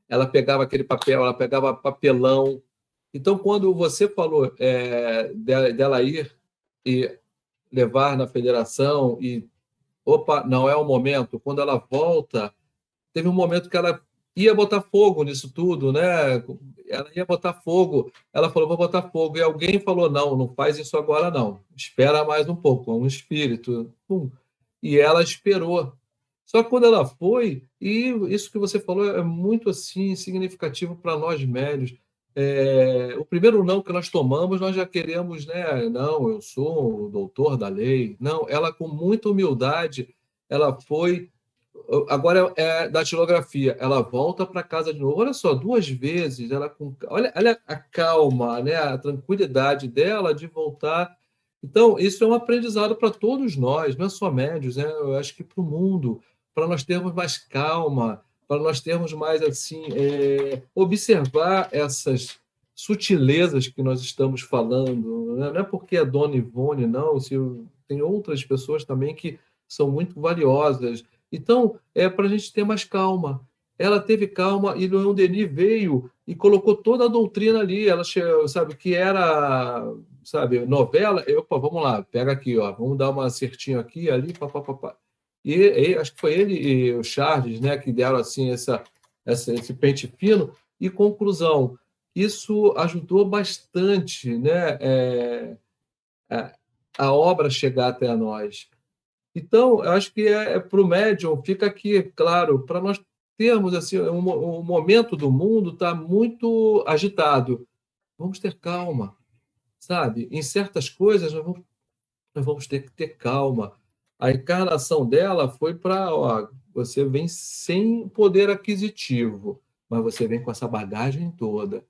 Ela pegava aquele papel, ela pegava papelão. Então, quando você falou dela ir e levar na federação e, opa, não é o momento, quando ela volta, teve um momento que ela ia botar fogo nisso tudo, né? Ela ia botar fogo. Ela falou, vou botar fogo. E alguém falou, não, não faz isso agora, não. Espera mais um pouco, um espírito. Pum. E ela esperou. Só que quando ela foi, e isso que você falou é muito assim significativo para nós médios. O primeiro não que nós tomamos, nós já queremos, né? Não, eu sou o doutor da lei. Não, ela com muita humildade, ela foi. Agora é datilografia. Ela volta para casa de novo. Olha só, duas vezes. Olha a calma, né? A tranquilidade dela de voltar. Então, isso é um aprendizado para todos nós, não é só médios, né? Eu acho que para o mundo, para nós termos mais calma, para nós termos mais assim, observar essas sutilezas que nós estamos falando. Né? Não é porque é Dona Ivone, não. Tem outras pessoas também que são muito valiosas. Então, é para a gente ter mais calma. Ela teve calma e Leon Denis veio e colocou toda a doutrina ali. Ela, sabe, que era, sabe, novela. Opa, vamos lá, pega aqui, ó, vamos dar um acertinho aqui, ali, papapá. E acho que foi ele e o Charles, né, que deram assim esse pente fino. E conclusão, isso ajudou bastante, né, a obra chegar até nós. Então, eu acho que para o médium, fica aqui, claro, para nós termos assim, um momento do mundo está muito agitado. Vamos ter calma, sabe? Em certas coisas, nós vamos ter que ter calma. A encarnação dela foi para, ó, você vem sem poder aquisitivo, mas você vem com essa bagagem toda.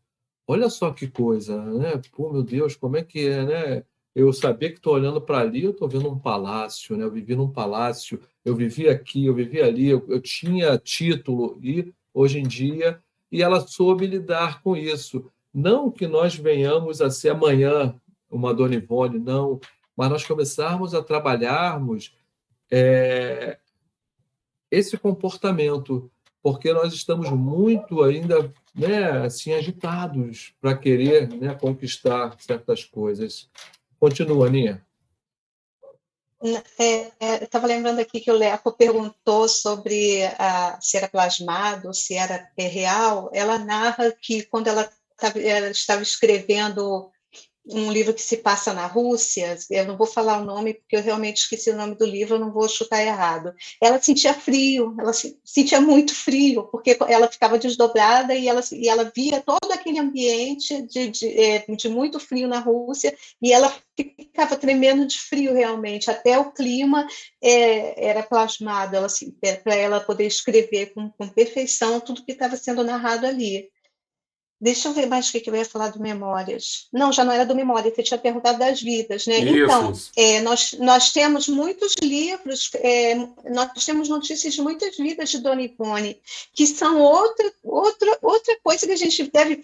Olha só que coisa, né? Pô, meu Deus, como é que é, né? Eu saber que estou olhando para ali, eu estou vendo um palácio, né? Eu vivi num palácio, eu vivi aqui, eu vivi ali, eu tinha título e hoje em dia, e ela soube lidar com isso. Não que nós venhamos a ser amanhã uma Dona Ivone, não, mas nós começarmos a trabalharmos esse comportamento, porque nós estamos muito ainda, né, assim, agitados para querer, né, conquistar certas coisas. Continua, Aninha. Eu estava lembrando aqui que o Leco perguntou sobre se era plasmado, se era real. Ela narra que quando ela estava escrevendo um livro que se passa na Rússia, eu não vou falar o nome porque eu realmente esqueci o nome do livro, eu não vou chutar errado. Ela sentia frio, ela sentia muito frio, porque ela ficava desdobrada e ela via todo aquele ambiente de muito frio na Rússia e ela ficava tremendo de frio realmente, até o clima era plasmado, para ela poder escrever com perfeição tudo que estava sendo narrado ali. Deixa eu ver mais o que eu ia falar do Memórias. Não, já não era do Memória, você tinha perguntado das vidas, né? Então, Isso. nós temos muitos livros, nós temos notícias de muitas vidas de Dona Ivone, que são outra coisa que a gente deve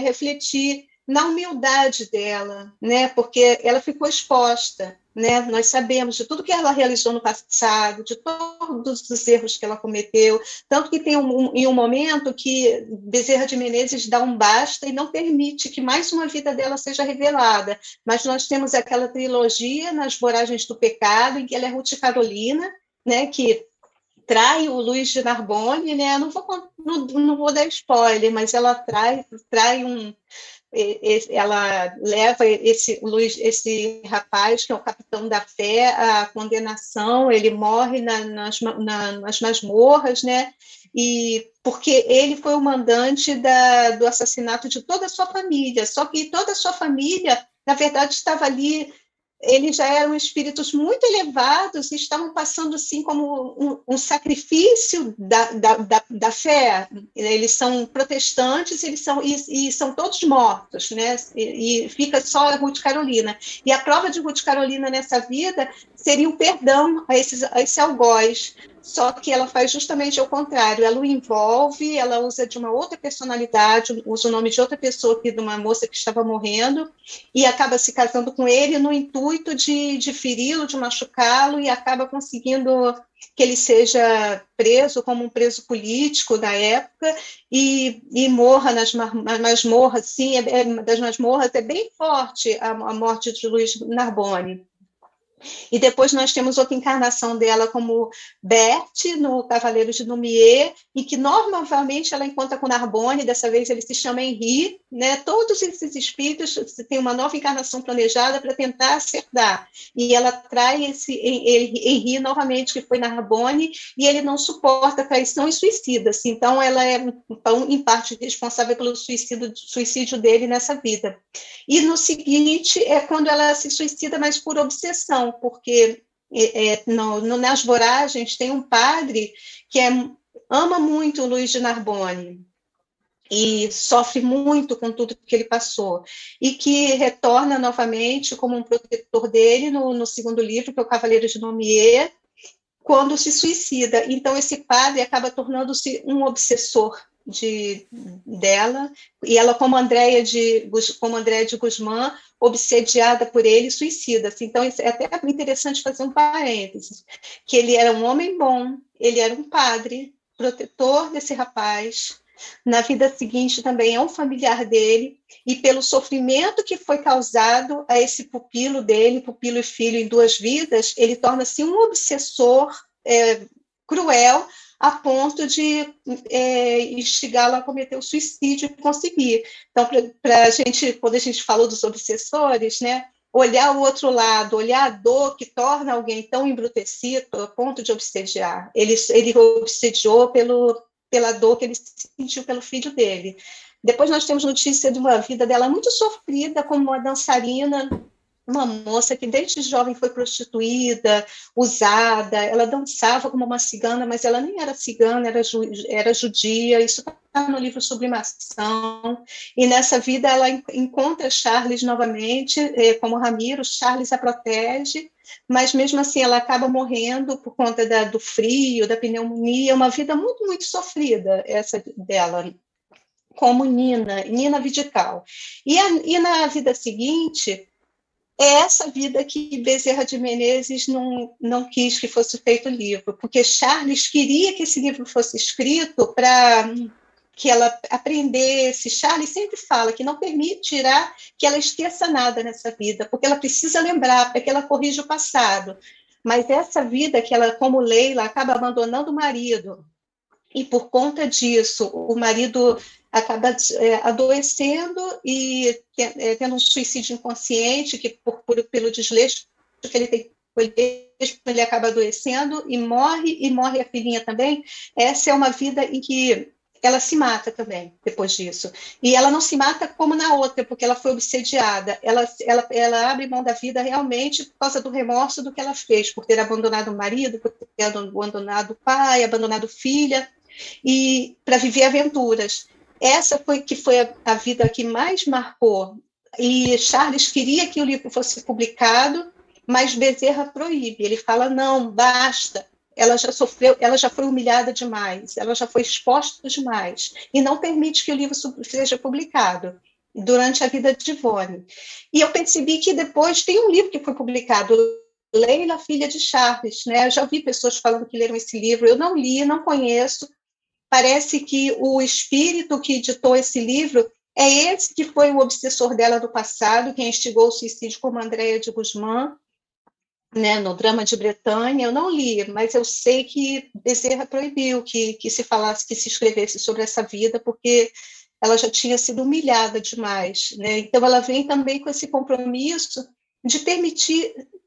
refletir na humildade dela, né? Porque ela ficou exposta, né? Nós sabemos de tudo que ela realizou no passado, de todos os erros que ela cometeu, tanto que tem em um momento que Bezerra de Menezes dá um basta e não permite que mais uma vida dela seja revelada. Mas nós temos aquela trilogia, Nas Voragens do Pecado, em que ela é Ruth Carolina, né, que trai o Luiz de Narbonne, né? Não vou dar spoiler, mas ela trai ela leva esse rapaz, que é o capitão da fé, à condenação, ele morre nas masmorras, né? E porque ele foi o mandante do assassinato de toda a sua família, só que toda a sua família, na verdade, estava ali. Eles já eram espíritos muito elevados e estavam passando assim como um sacrifício da fé. Eles são protestantes, e são todos mortos, né? E fica só a Ruth Carolina. E a prova de Ruth Carolina nessa vida seria o perdão a esse algoz. Só que ela faz justamente ao contrário, ela o envolve, ela usa de uma outra personalidade, usa o nome de outra pessoa aqui, de uma moça que estava morrendo, e acaba se casando com ele no intuito de feri-lo, de machucá-lo, e acaba conseguindo que ele seja preso como um preso político da época, e morra nas masmorras, sim, das masmorras, é bem forte a morte de Luiz Narbonne. E depois nós temos outra encarnação dela como Berthe, no Cavaleiro de Lumière, e que novamente ela encontra com Narbonne, dessa vez ele se chama Henri, né? Todos esses espíritos têm uma nova encarnação planejada para tentar acertar. E ela trai esse Henri novamente, que foi Narbonne, e ele não suporta traição e suicida-se. Então, ela é, em parte, responsável pelo suicídio dele nessa vida. E no seguinte é quando ela se suicida, mas por obsessão, porque nas Voragens tem um padre que ama muito o Luiz de Narbonne e sofre muito com tudo que ele passou, e que retorna novamente como um protetor dele no segundo livro, que é o Cavaleiro de Lumière, quando se suicida. Então, esse padre acaba tornando-se um obsessor dela, e ela, como Andréia de Guzmán, obsediada por ele, suicida-se. Então, é até interessante fazer um parênteses, que ele era um homem bom, ele era um padre, protetor desse rapaz, na vida seguinte também é um familiar dele, e pelo sofrimento que foi causado a esse pupilo dele, pupilo e filho em duas vidas, ele torna-se um obsessor cruel, a ponto de instigá-lo a cometer o suicídio e conseguir. Então, para a gente, quando a gente falou dos obsessores, né, olhar o outro lado, olhar a dor que torna alguém tão embrutecido a ponto de obsediar. Ele obsediou pela dor que ele sentiu pelo filho dele. Depois nós temos notícia de uma vida dela muito sofrida, como uma dançarina, uma moça que desde jovem foi prostituída, usada, ela dançava como uma cigana, mas ela nem era cigana, era judia, isso está no livro Sublimação, e nessa vida ela encontra Charles novamente, como Ramiro, Charles a protege, mas mesmo assim ela acaba morrendo por conta do frio, da pneumonia, uma vida muito, muito sofrida, essa dela, como Nina Vidigal. E na vida seguinte, é essa vida que Bezerra de Menezes não quis que fosse feito o livro, porque Charles queria que esse livro fosse escrito para que ela aprendesse. Charles sempre fala que não permitirá que ela esqueça nada nessa vida, porque ela precisa lembrar, para que ela corrija o passado. Mas essa vida que ela, como Leila, acaba abandonando o marido, e por conta disso o marido acaba adoecendo e tendo um suicídio inconsciente, que pelo desleixo que ele tem, ele acaba adoecendo e morre a filhinha também. Essa é uma vida em que ela se mata também, depois disso. E ela não se mata como na outra, porque ela foi obsediada. Ela abre mão da vida realmente por causa do remorso do que ela fez, por ter abandonado o marido, por ter abandonado o pai, abandonado a filha, e para viver aventuras. Essa foi a vida que mais marcou. E Charles queria que o livro fosse publicado, mas Bezerra proíbe. Ele fala, não, basta. Ela já sofreu, ela já foi humilhada demais, ela já foi exposta demais, e não permite que o livro seja publicado durante a vida de Ivone. E eu percebi que depois tem um livro que foi publicado, Leila, Filha de Charles, né? Eu já ouvi pessoas falando que leram esse livro, eu não li, não conheço. Parece que o espírito que editou esse livro é esse que foi o obsessor dela do passado, quem instigou o suicídio, como Andréia de Guzmán, né, no Drama de Bretanha. Eu não li, mas eu sei que Bezerra proibiu que se falasse, que se escrevesse sobre essa vida, porque ela já tinha sido humilhada demais, né? Então ela vem também com esse compromisso de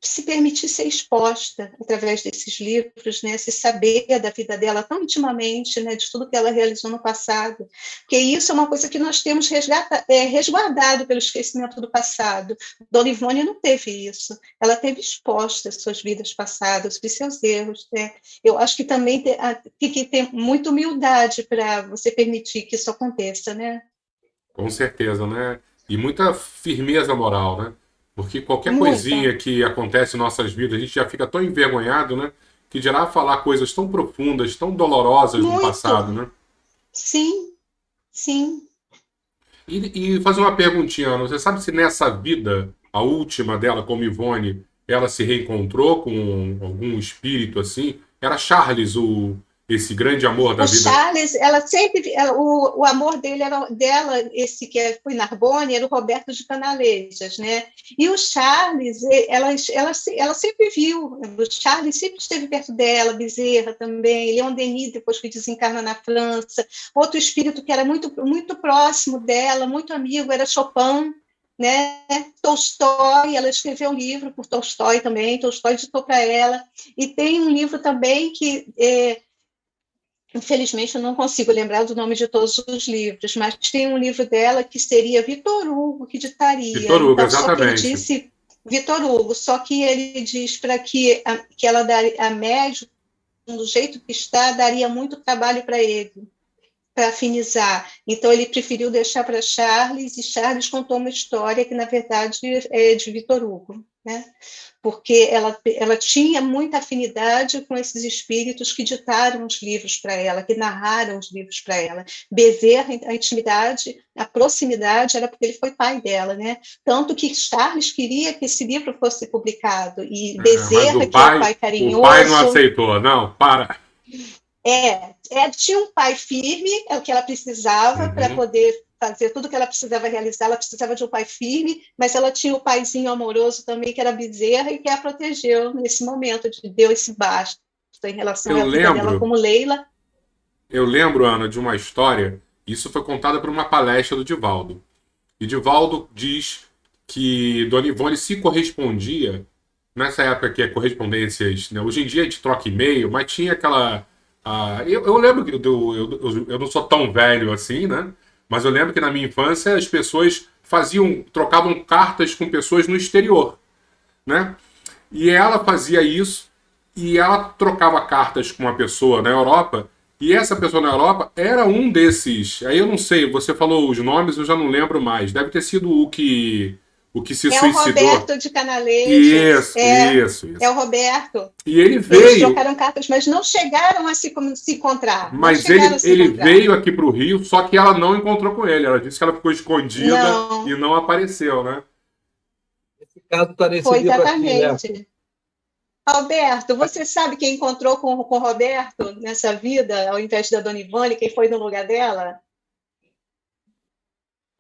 se permitir ser exposta através desses livros, né? Se saber da vida dela tão intimamente, né? De tudo que ela realizou no passado, porque isso é uma coisa que nós temos resguardado pelo esquecimento do passado. Dona Ivone não teve isso, ela teve exposta as suas vidas passadas, os seus erros, né? Eu acho que também tem que ter muita humildade para você permitir que isso aconteça, né? Com certeza, né? E muita firmeza moral, né? Porque qualquer Muita. coisinha que acontece em nossas vidas, a gente já fica tão envergonhado, né? que dirá falar coisas tão profundas, tão dolorosas no Muito. passado, né? Sim, sim. E fazer uma perguntinha, Ana. Você sabe se nessa vida, a última dela, como Ivone, ela se reencontrou com algum espírito assim? Era Charles, esse grande amor da O vida? Charles, o amor dela, esse que foi Narbonne, era o Roberto de Canalejas, né? E o Charles, ela sempre viu, o Charles sempre esteve perto dela, Bezerra também, Leon Denis, depois que desencarna na França. Outro espírito que era muito, muito próximo dela, muito amigo, era Chopin, né? Tolstói, ela escreveu um livro por Tolstói também, Tolstói ditou para ela, e tem um livro também que infelizmente, eu não consigo lembrar do nome de todos os livros, mas tem um livro dela que seria Vitor Hugo que ditaria. Vitor Hugo, Então, só que ele exatamente. disse Vitor Hugo, só que ele diz para que ela daria a médium, do jeito que está, daria muito trabalho para ele, para afinizar. Então, ele preferiu deixar para Charles, e Charles contou uma história que, na verdade, é de Vitor Hugo, né? Porque ela tinha muita afinidade com esses espíritos que ditaram os livros para ela, que narraram os livros para ela. Bezerra, a intimidade, a proximidade, era porque ele foi pai dela, né? Tanto que Charles queria que esse livro fosse publicado, e Mas Bezerra, que é o pai o pai não carinhoso, aceitou. Não, para. tinha um pai firme, é o que ela precisava para Uhum. poder fazer tudo que ela precisava realizar. Ela precisava de um pai firme, mas ela tinha o paizinho amoroso também, que era Bezerra, e que a protegeu nesse momento, de deu esse basta em relação Eu à vida dela lembro, como Leila. eu lembro, Ana, de uma história. Isso foi contada por uma palestra do Divaldo. E Divaldo diz que Dona Ivone se correspondia nessa época que é correspondências, né? Hoje em dia a gente troca e-mail, mas tinha aquela. Eu lembro que eu não sou tão velho assim, né? Mas eu lembro que na minha infância as pessoas trocavam cartas com pessoas no exterior, né? E ela fazia isso e ela trocava cartas com uma pessoa na Europa. E essa pessoa na Europa era um desses. Aí eu não sei, você falou os nomes, eu já não lembro mais. Deve ter sido o que se É o suicidou. Roberto de Canalejas, Isso, isso, é isso. o Roberto. E ele Eles veio, trocaram cartas, mas não chegaram a se encontrar. Não mas chegaram a se ele encontrar. veio aqui para o Rio, só que ela não encontrou com ele. Ela disse que ela ficou escondida Não, e não apareceu, né? Esse caso está nesse foi livro aqui, né? exatamente. Alberto, você sabe quem encontrou com o Roberto nessa vida, ao invés da Dona Ivone, quem foi no lugar dela?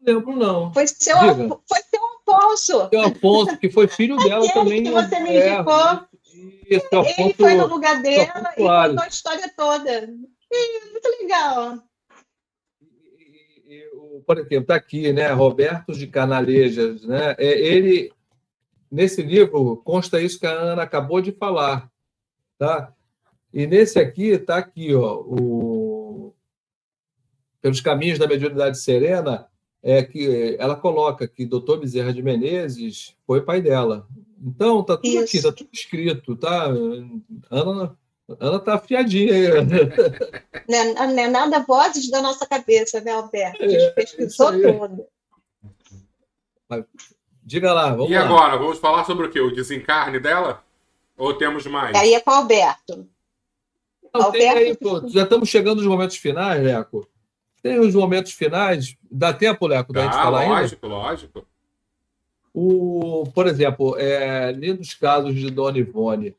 Não lembro, não. Foi seu Diga. Afonso, O Afonso, que foi filho dela aquele também. que você me indicou. Isso, Ele foi no Afonso, lugar dela e Soares. contou a história toda. Muito legal. Por exemplo, está aqui, né? Roberto de Canalejas, né? Ele, nesse livro, consta isso que a Ana acabou de falar, tá? E nesse aqui, está aqui, ó, Pelos Caminhos da Mediunidade Serena, que ela coloca que Dr. Bezerra de Menezes foi pai dela. Então, está tudo aqui, Isso. está tudo escrito, tá? Ana está afiadinha aí. Não é nada vozes da nossa cabeça, né, Alberto? A gente Isso pesquisou aí. tudo. Diga lá, vamos E lá. agora, vamos falar sobre o quê? O desencarne dela? Ou temos mais? Aí é com o Alberto. Não, tem Alberto, aí, pô, já estamos chegando nos momentos finais, Leco. Tem os momentos finais. Dá tempo, Leco, da gente falar ainda? Lógico, lógico. Por exemplo, ali nos casos de Dona Ivone,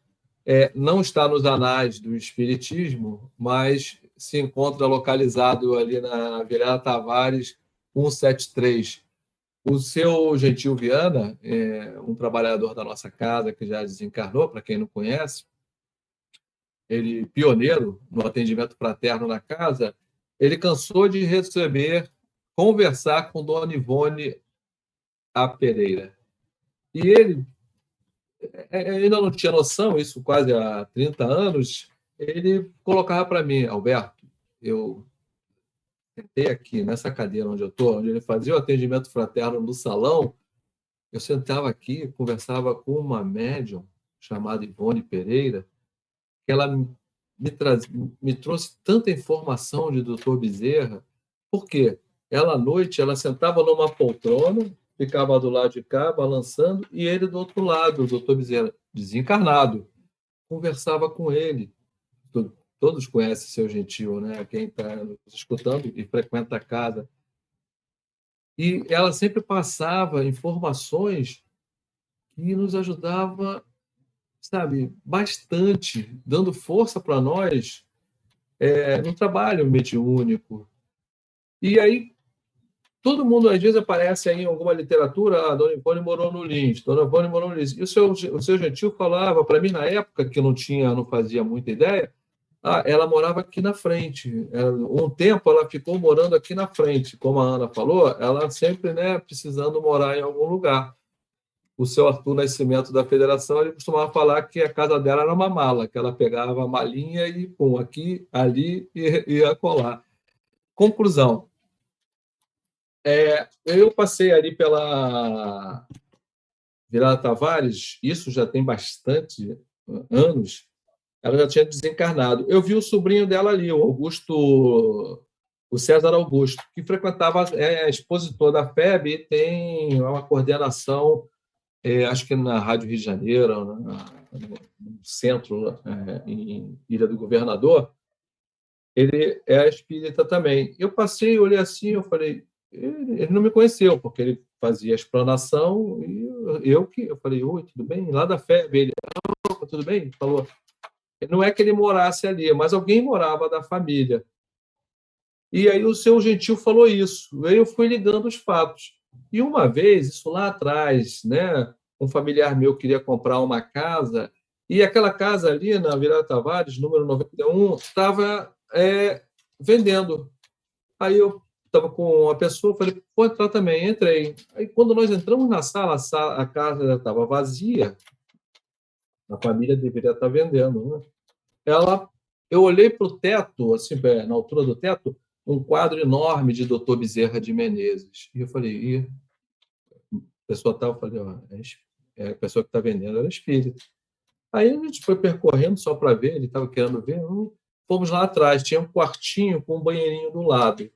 não está nos anais do Espiritismo, mas se encontra localizado ali na Vilela Tavares 173. O seu Gentil Viana, um trabalhador da nossa casa que já desencarnou, para quem não conhece, ele pioneiro no atendimento fraterno na casa, ele cansou de conversar com Dona Ivone A. Pereira. E ele ainda não tinha noção, isso quase há 30 anos, ele colocava para mim, Alberto, eu sentei aqui nessa cadeira onde eu estou, onde ele fazia o atendimento fraterno no salão, eu sentava aqui, conversava com uma médium chamada Ivone Pereira, que ela me trouxe tanta informação de Dr. Bezerra, porque ela, à noite, ela sentava numa poltrona, ficava do lado de cá, balançando, e ele do outro lado, o Dr. Bezerra, desencarnado. conversava com ele. Todos conhecem Seu Gentil, né? Quem está nos escutando e frequenta a casa. E ela sempre passava informações que nos ajudava, sabe, bastante, dando força para nós no trabalho mediúnico. E aí, todo mundo, às vezes, aparece aí em alguma literatura, Dona Ivone morou no Lins, Dona Ivone morou no Lins. E o seu Gentil falava para mim, na época, que não fazia muita ideia, ela morava aqui na frente. Um tempo ela ficou morando aqui na frente. Como a Ana falou, ela sempre, né, precisando morar em algum lugar. O seu Arthur Nascimento da Federação, ele costumava falar que a casa dela era uma mala, que ela pegava a malinha e pum, aqui, ali e acolá. Conclusão. Eu passei ali pela Virada Tavares, isso já tem bastante anos, ela já tinha desencarnado. Eu vi o sobrinho dela ali, o César Augusto, que frequentava, expositor da FEB e tem uma coordenação, acho que na Rádio Rio de Janeiro, no centro, em Ilha do Governador, ele é espírita também. Eu passei, olhei assim, eu falei, ele não me conheceu, porque ele fazia a explanação e eu falei, oi, tudo bem? Lá da FEB, ele, tudo bem? Ele falou, não é que ele morasse ali, mas alguém morava da família. E aí o seu Gentil falou isso. Aí eu fui ligando os fatos. E uma vez, isso lá atrás, né, um familiar meu queria comprar uma casa, e aquela casa ali na Virada Tavares, número 91, estava vendendo. Aí eu estava com uma pessoa, falei, pode entrar também, entrei. Aí quando nós entramos na sala, a casa estava vazia, a família deveria estar vendendo, né? Eu olhei para o teto, assim, na altura do teto, um quadro enorme de Dr. Bezerra de Menezes. E eu falei, a pessoa tal, eu falei, a pessoa que está vendendo era espírita. Aí a gente foi percorrendo só para ver, ele estava querendo ver. Fomos lá atrás, tinha um quartinho com um banheirinho do lado.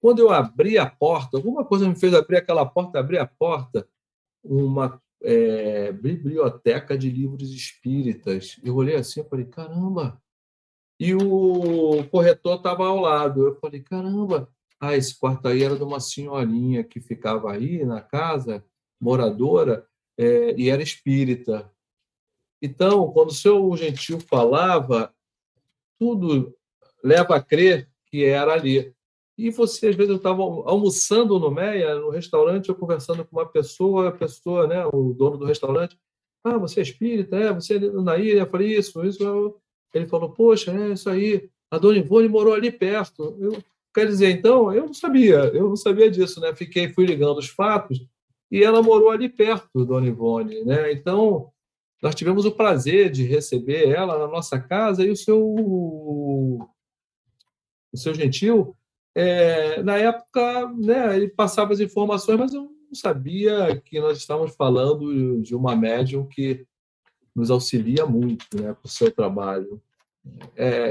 Quando eu abri a porta, alguma coisa me fez abrir aquela porta, abri a porta, uma biblioteca de livros espíritas. Eu olhei assim e falei, caramba! E o corretor estava ao lado. Eu falei, caramba! Esse quarto aí era de uma senhorinha que ficava aí na casa, moradora, e era espírita. Então, quando o seu Gentil falava, tudo leva a crer que era ali. E você, às vezes, eu estava almoçando no Meia, no restaurante, eu conversando com uma pessoa, a pessoa, né, o dono do restaurante, você é espírita? Você é na ilha? Eu falei, isso. Ele falou, poxa, isso aí, a Dona Ivone morou ali perto. Quer dizer, então, eu não sabia disso, né? Fui ligando os fatos, e ela morou ali perto, Dona Ivone, né? Então, nós tivemos o prazer de receber ela na nossa casa, e o seu Gentil, na época, né, ele passava as informações, mas eu não sabia que nós estávamos falando de uma médium que nos auxilia muito, né, para o seu trabalho.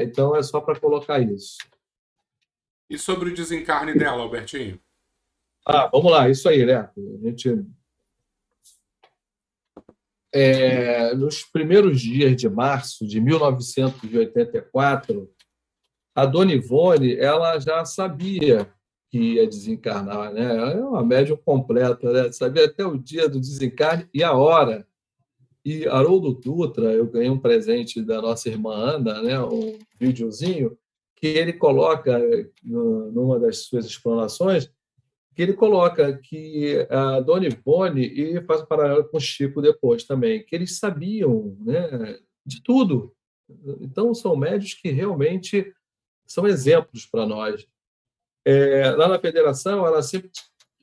Então, é só para colocar isso. E sobre o desencarne dela, Albertinho? Vamos lá, isso aí, né? A gente... nos primeiros dias de março de 1984, a Dona Ivone, ela já sabia que ia desencarnar, né? Ela é uma médium completa, né? Sabia até o dia do desencarne e a hora. E Haroldo Dutra, eu ganhei um presente da nossa irmã Ana, né? Um videozinho que ele coloca numa das suas explanações, que ele coloca que a Dona Ivone, e faz um paralelo com o Chico depois também, que eles sabiam, né, de tudo. Então, são médios que realmente são exemplos para nós. Lá na federação, ela sempre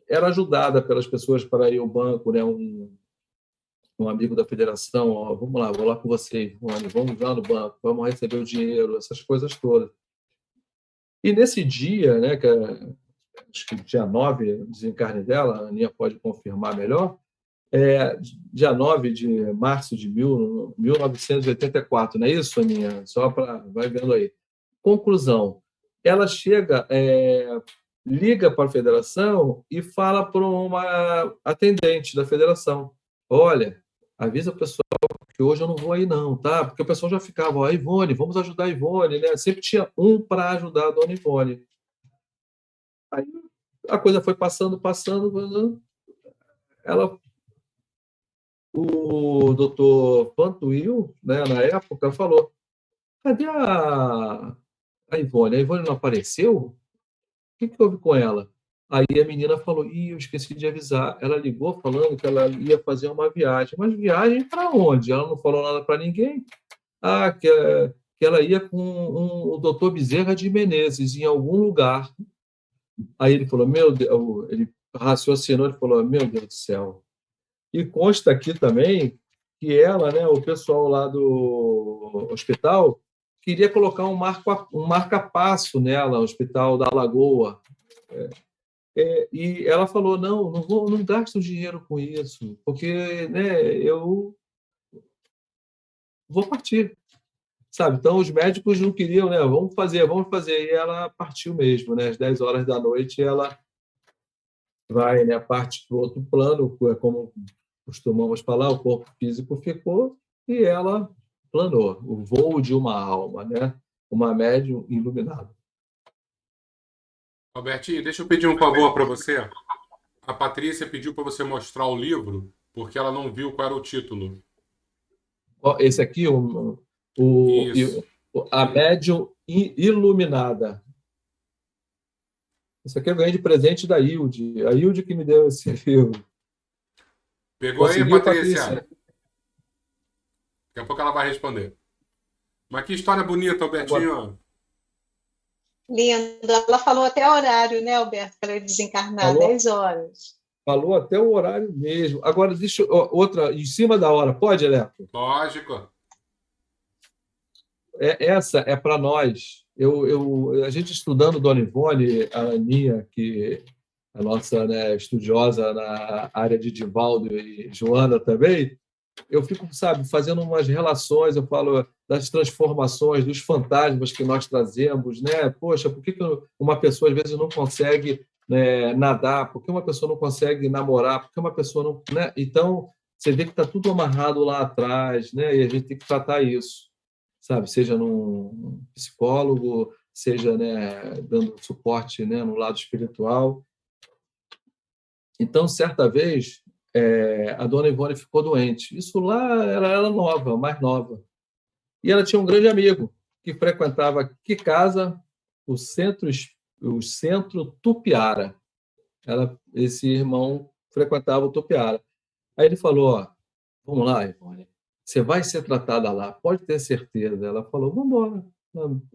era ajudada pelas pessoas para ir ao banco, né? Um amigo da federação, vamos lá, vou lá com vocês, vamos lá no banco, vamos receber o dinheiro, essas coisas todas. E nesse dia, né, que acho que dia 9, o desencarne dela, a Aninha pode confirmar melhor, dia 9 de março de 1984, não é isso, Aninha? Vai vendo aí. Conclusão, ela chega, liga para a federação e fala para uma atendente da federação, olha, avisa o pessoal porque hoje eu não vou aí não, tá? Porque o pessoal já ficava, ó, Ivone, vamos ajudar a Ivone, né? Sempre tinha um para ajudar a dona Ivone. Aí a coisa foi passando. Ela, o doutor Pantuil, né, na época, falou, cadê a Ivone? A Ivone não apareceu? O que houve com ela? Aí a menina falou, eu esqueci de avisar. Ela ligou falando que ela ia fazer uma viagem. Mas viagem para onde? Ela não falou nada para ninguém. Que ela ia com o doutor Bezerra de Menezes em algum lugar. Aí ele falou, meu Deus, ele raciocinou e falou, meu Deus do céu. E consta aqui também que ela, né, o pessoal lá do hospital, queria colocar um marca-passo nela, Hospital da Lagoa. E ela falou, não gasto dinheiro com isso, porque, né, eu vou partir. Sabe? Então, os médicos não queriam, né? Vamos fazer. E ela partiu mesmo, né? Às 10 horas da noite, ela vai, né, parte para o outro plano, como costumamos falar, o corpo físico ficou e ela planou. O voo de uma alma, né? Uma médium iluminada. Albertinho, deixa eu pedir um favor para você. A Patrícia pediu para você mostrar o livro, porque ela não viu qual era o título. Esse aqui, Isso. a médium iluminada. Isso aqui eu ganhei de presente da Hilde. A Hilde que me deu esse livro. Pegou aí, Conseguiu, Patrícia? Patrícia? Daqui a pouco ela vai responder. Mas que história bonita, Agora, Albertinho. Lindo. Ela falou até o horário, né, Alberto, para ele desencarnar, falou, 10 horas. falou até o horário mesmo. Agora, outra, em cima da hora. Pode, Eleco? Lógico. Essa é para nós. A gente estudando Dona Ivone, a Aninha, que é a nossa, né, estudiosa na área de Divaldo e Joana também, eu fico, sabe, fazendo umas relações, eu falo das transformações, dos fantasmas que nós trazemos, né? Poxa, por que uma pessoa às vezes não consegue, né, nadar? Por que uma pessoa não consegue namorar? Por que uma pessoa não, né? Então, você vê que está tudo amarrado lá atrás, né? E a gente tem que tratar isso, sabe? Seja num psicólogo, seja, né, dando suporte, né, no lado espiritual. Então, certa vez, a dona Ivone ficou doente. Isso lá era nova, mais nova. E ela tinha um grande amigo que frequentava que casa? O centro Tupiara. Esse irmão frequentava o Tupiara. Aí ele falou, ó, vamos lá, Ivone, você vai ser tratada lá, pode ter certeza. Ela falou, vamos embora.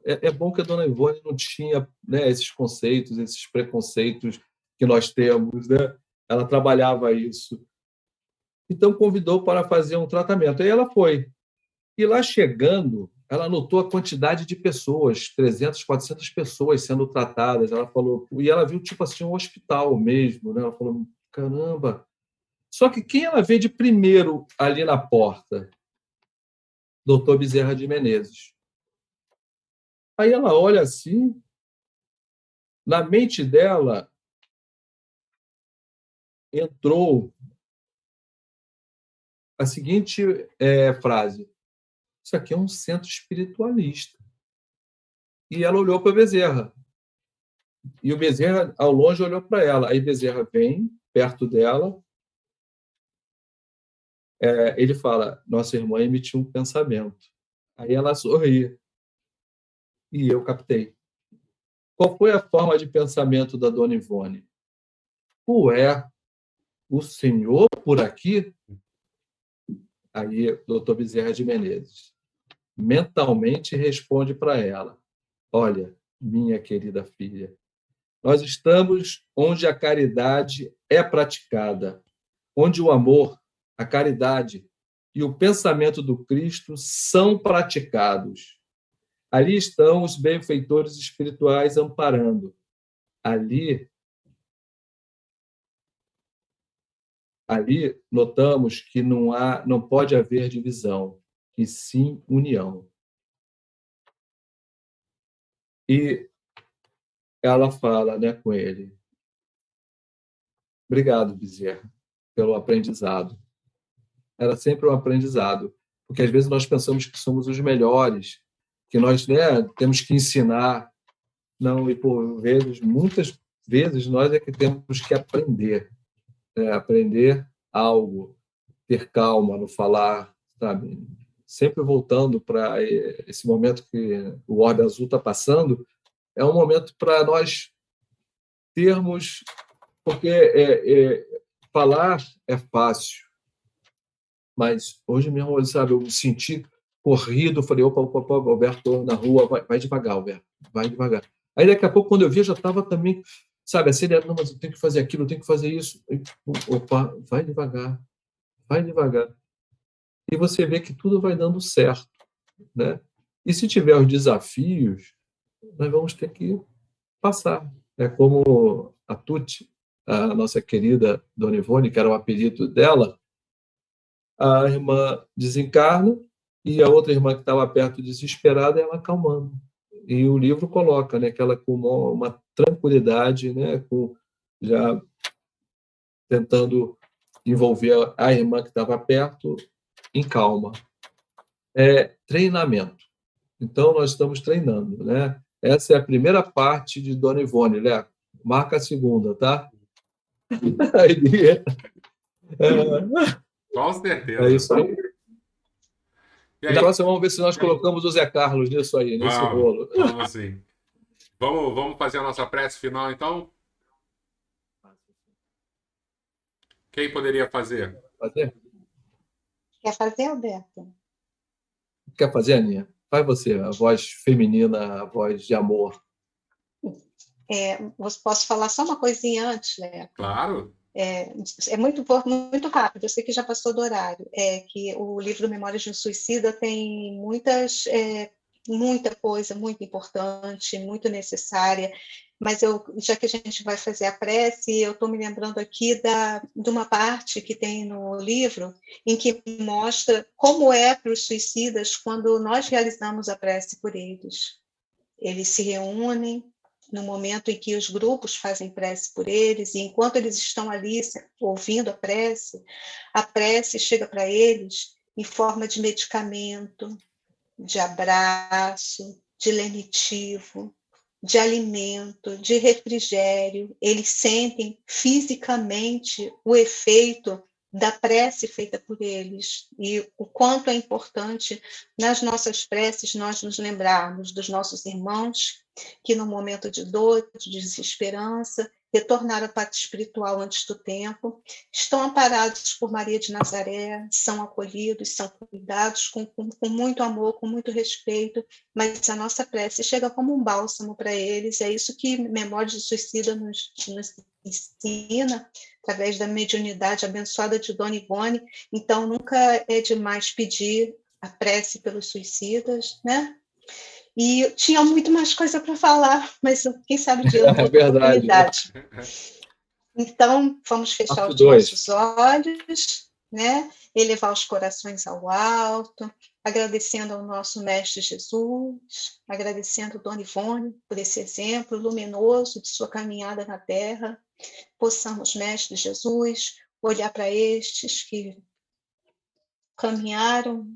É bom que a dona Ivone não tinha, né, esses conceitos, esses preconceitos que nós temos, né? Ela trabalhava isso. Então, convidou para fazer um tratamento. Aí ela foi. E lá chegando, ela notou a quantidade de pessoas, 300, 400 pessoas sendo tratadas. Ela falou, e ela viu tipo assim um hospital mesmo, né? Ela falou, caramba. Só que quem ela vê de primeiro ali na porta? Doutor Bezerra de Menezes. Aí ela olha assim, na mente dela entrou a seguinte frase: isso aqui é um centro espiritualista. E ela olhou para Bezerra. E o Bezerra, ao longe, olhou para ela. Aí Bezerra vem perto dela. Ele fala, nossa irmã emitiu um pensamento. Aí ela sorri. E eu captei. Qual foi a forma de pensamento da dona Ivone? Ué, o senhor por aqui? Aí, doutor Bezerra de Menezes mentalmente responde para ela: olha, minha querida filha, nós estamos onde a caridade é praticada, onde o amor, a caridade e o pensamento do Cristo são praticados. Ali estão os benfeitores espirituais amparando. Ali notamos que não pode haver divisão, e sim união. E ela fala, né, com ele: obrigado, Bezerra, pelo aprendizado. Era sempre um aprendizado. porque às vezes nós pensamos que somos os melhores, que nós, né, temos que ensinar. Não, e por vezes, muitas vezes, nós é que temos que aprender, né? Aprender algo, ter calma no falar, sabe? Sempre voltando para esse momento que o Orbe Azul está passando, é um momento para nós termos, porque falar é fácil, mas hoje mesmo, sabe, eu me senti corrido, falei, opa, Alberto, estou na rua, vai devagar, Alberto, vai devagar. Aí daqui a pouco, quando eu vi, eu já estava também, sabe, acelerando, não, mas eu tenho que fazer aquilo, eu tenho que fazer isso. Opa, vai devagar, vai devagar. E você vê que tudo vai dando certo, né? E se tiver os desafios, nós vamos ter que passar. É como a Tuti, a nossa querida Dona Ivone, que era o apelido dela, a irmã desencarna e a outra irmã que estava perto, desesperada, ela acalmando. E o livro coloca, né, que ela com uma tranquilidade, né, com, já tentando envolver a irmã que estava perto em calma. É treinamento. Então, nós estamos treinando, né? Essa é a primeira parte de Dona Ivone, né? Marca a segunda, tá? Com É certeza. isso aí. E E na aí? próxima, vamos ver se nós colocamos o Zé Carlos nisso aí, nesse Vamos, rolo. vamos sim. Vamos fazer a nossa prece final, então? Quem poderia fazer? Fazer? Quer fazer, Alberto? Quer fazer, Aninha? Faz você, a voz feminina, a voz de amor. Posso falar só uma coisinha antes, né? Claro. É muito rápido, eu sei que já passou do horário. É que o livro Memórias de um Suicida tem muita coisa muito importante, muito necessária, mas já que a gente vai fazer a prece, eu estou me lembrando aqui de uma parte que tem no livro em que mostra como é para os suicidas quando nós realizamos a prece por eles. Eles se reúnem no momento em que os grupos fazem prece por eles, e enquanto eles estão ali ouvindo a prece chega para eles em forma de medicamento, de abraço, de lenitivo, de alimento, de refrigério. Eles sentem fisicamente o efeito da prece feita por eles e o quanto é importante nas nossas preces nós nos lembrarmos dos nossos irmãos que no momento de dor, de desesperança, retornaram à pátria espiritual antes do tempo, estão amparados por Maria de Nazaré, são acolhidos, são cuidados com muito amor, com muito respeito, mas a nossa prece chega como um bálsamo para eles, é isso que Memórias de Suicida nos ensina, através da mediunidade abençoada de Dona Ivone. Então, nunca é demais pedir a prece pelos suicidas, né? E tinha muito mais coisa para falar, mas quem sabe de outra oportunidade. Então, vamos fechar os nossos olhos, né? Elevar os corações ao alto, agradecendo ao nosso Mestre Jesus, agradecendo a Dona Ivone por esse exemplo luminoso de sua caminhada na Terra. Possamos, Mestre Jesus, olhar para estes que caminharam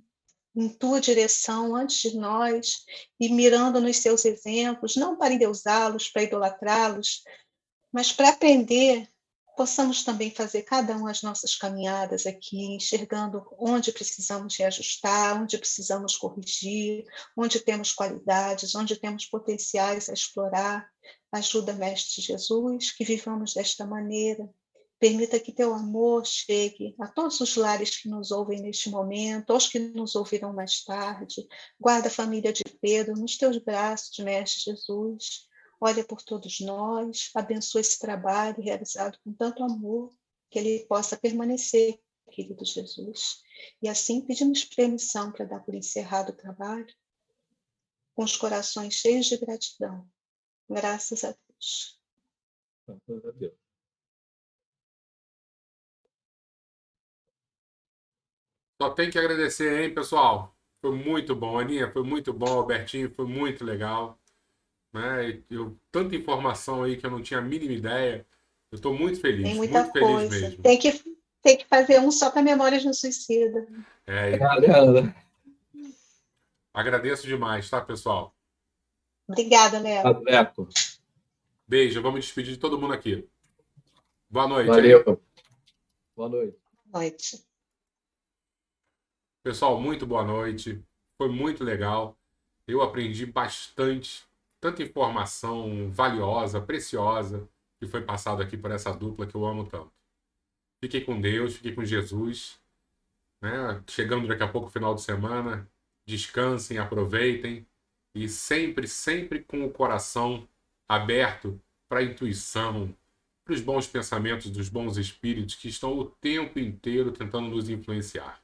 em tua direção antes de nós e mirando nos seus exemplos, não para endeusá-los, para idolatrá-los, mas para aprender, possamos também fazer cada um as nossas caminhadas aqui, enxergando onde precisamos reajustar, onde precisamos corrigir, onde temos qualidades, onde temos potenciais a explorar. Ajuda, Mestre Jesus, que vivamos desta maneira. Permita que teu amor chegue a todos os lares que nos ouvem neste momento, aos que nos ouvirão mais tarde. Guarda a família de Pedro nos teus braços, Mestre Jesus. Olha por todos nós, abençoa esse trabalho realizado com tanto amor, que ele possa permanecer, querido Jesus. E assim pedimos permissão para dar por encerrado o trabalho, com os corações cheios de gratidão. Graças a Deus. Graças a Deus. Só tem que agradecer, hein, pessoal? Foi muito bom, Aninha, foi muito bom, Albertinho, foi muito legal. Né? Tanta informação aí que eu não tinha a mínima ideia. Eu estou muito Tem feliz muita muito feliz coisa. mesmo. Tem que fazer um só para Memórias de um Suicida. Agradeço demais, tá, pessoal? Obrigada, Léo. Leco. Beijo, vamos despedir de todo mundo aqui. Boa noite. Valeu. Aí. Boa noite. Boa noite. Pessoal, muito boa noite. Foi muito legal. Eu aprendi bastante, tanta informação valiosa, preciosa, que foi passada aqui por essa dupla que eu amo tanto. Fiquem com Deus, fiquem com Jesus. Né? Chegando daqui a pouco o final de semana. Descansem, aproveitem. E sempre, sempre com o coração aberto para a intuição, para os bons pensamentos dos bons espíritos que estão o tempo inteiro tentando nos influenciar.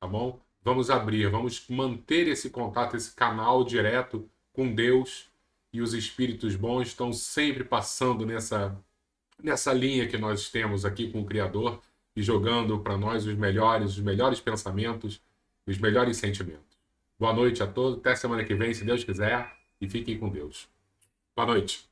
Tá bom? Vamos abrir, vamos manter esse contato, esse canal direto com Deus, e os espíritos bons estão sempre passando nessa linha que nós temos aqui com o Criador e jogando para nós os melhores pensamentos, os melhores sentimentos. Boa noite a todos, até semana que vem, se Deus quiser, e fiquem com Deus. Boa noite.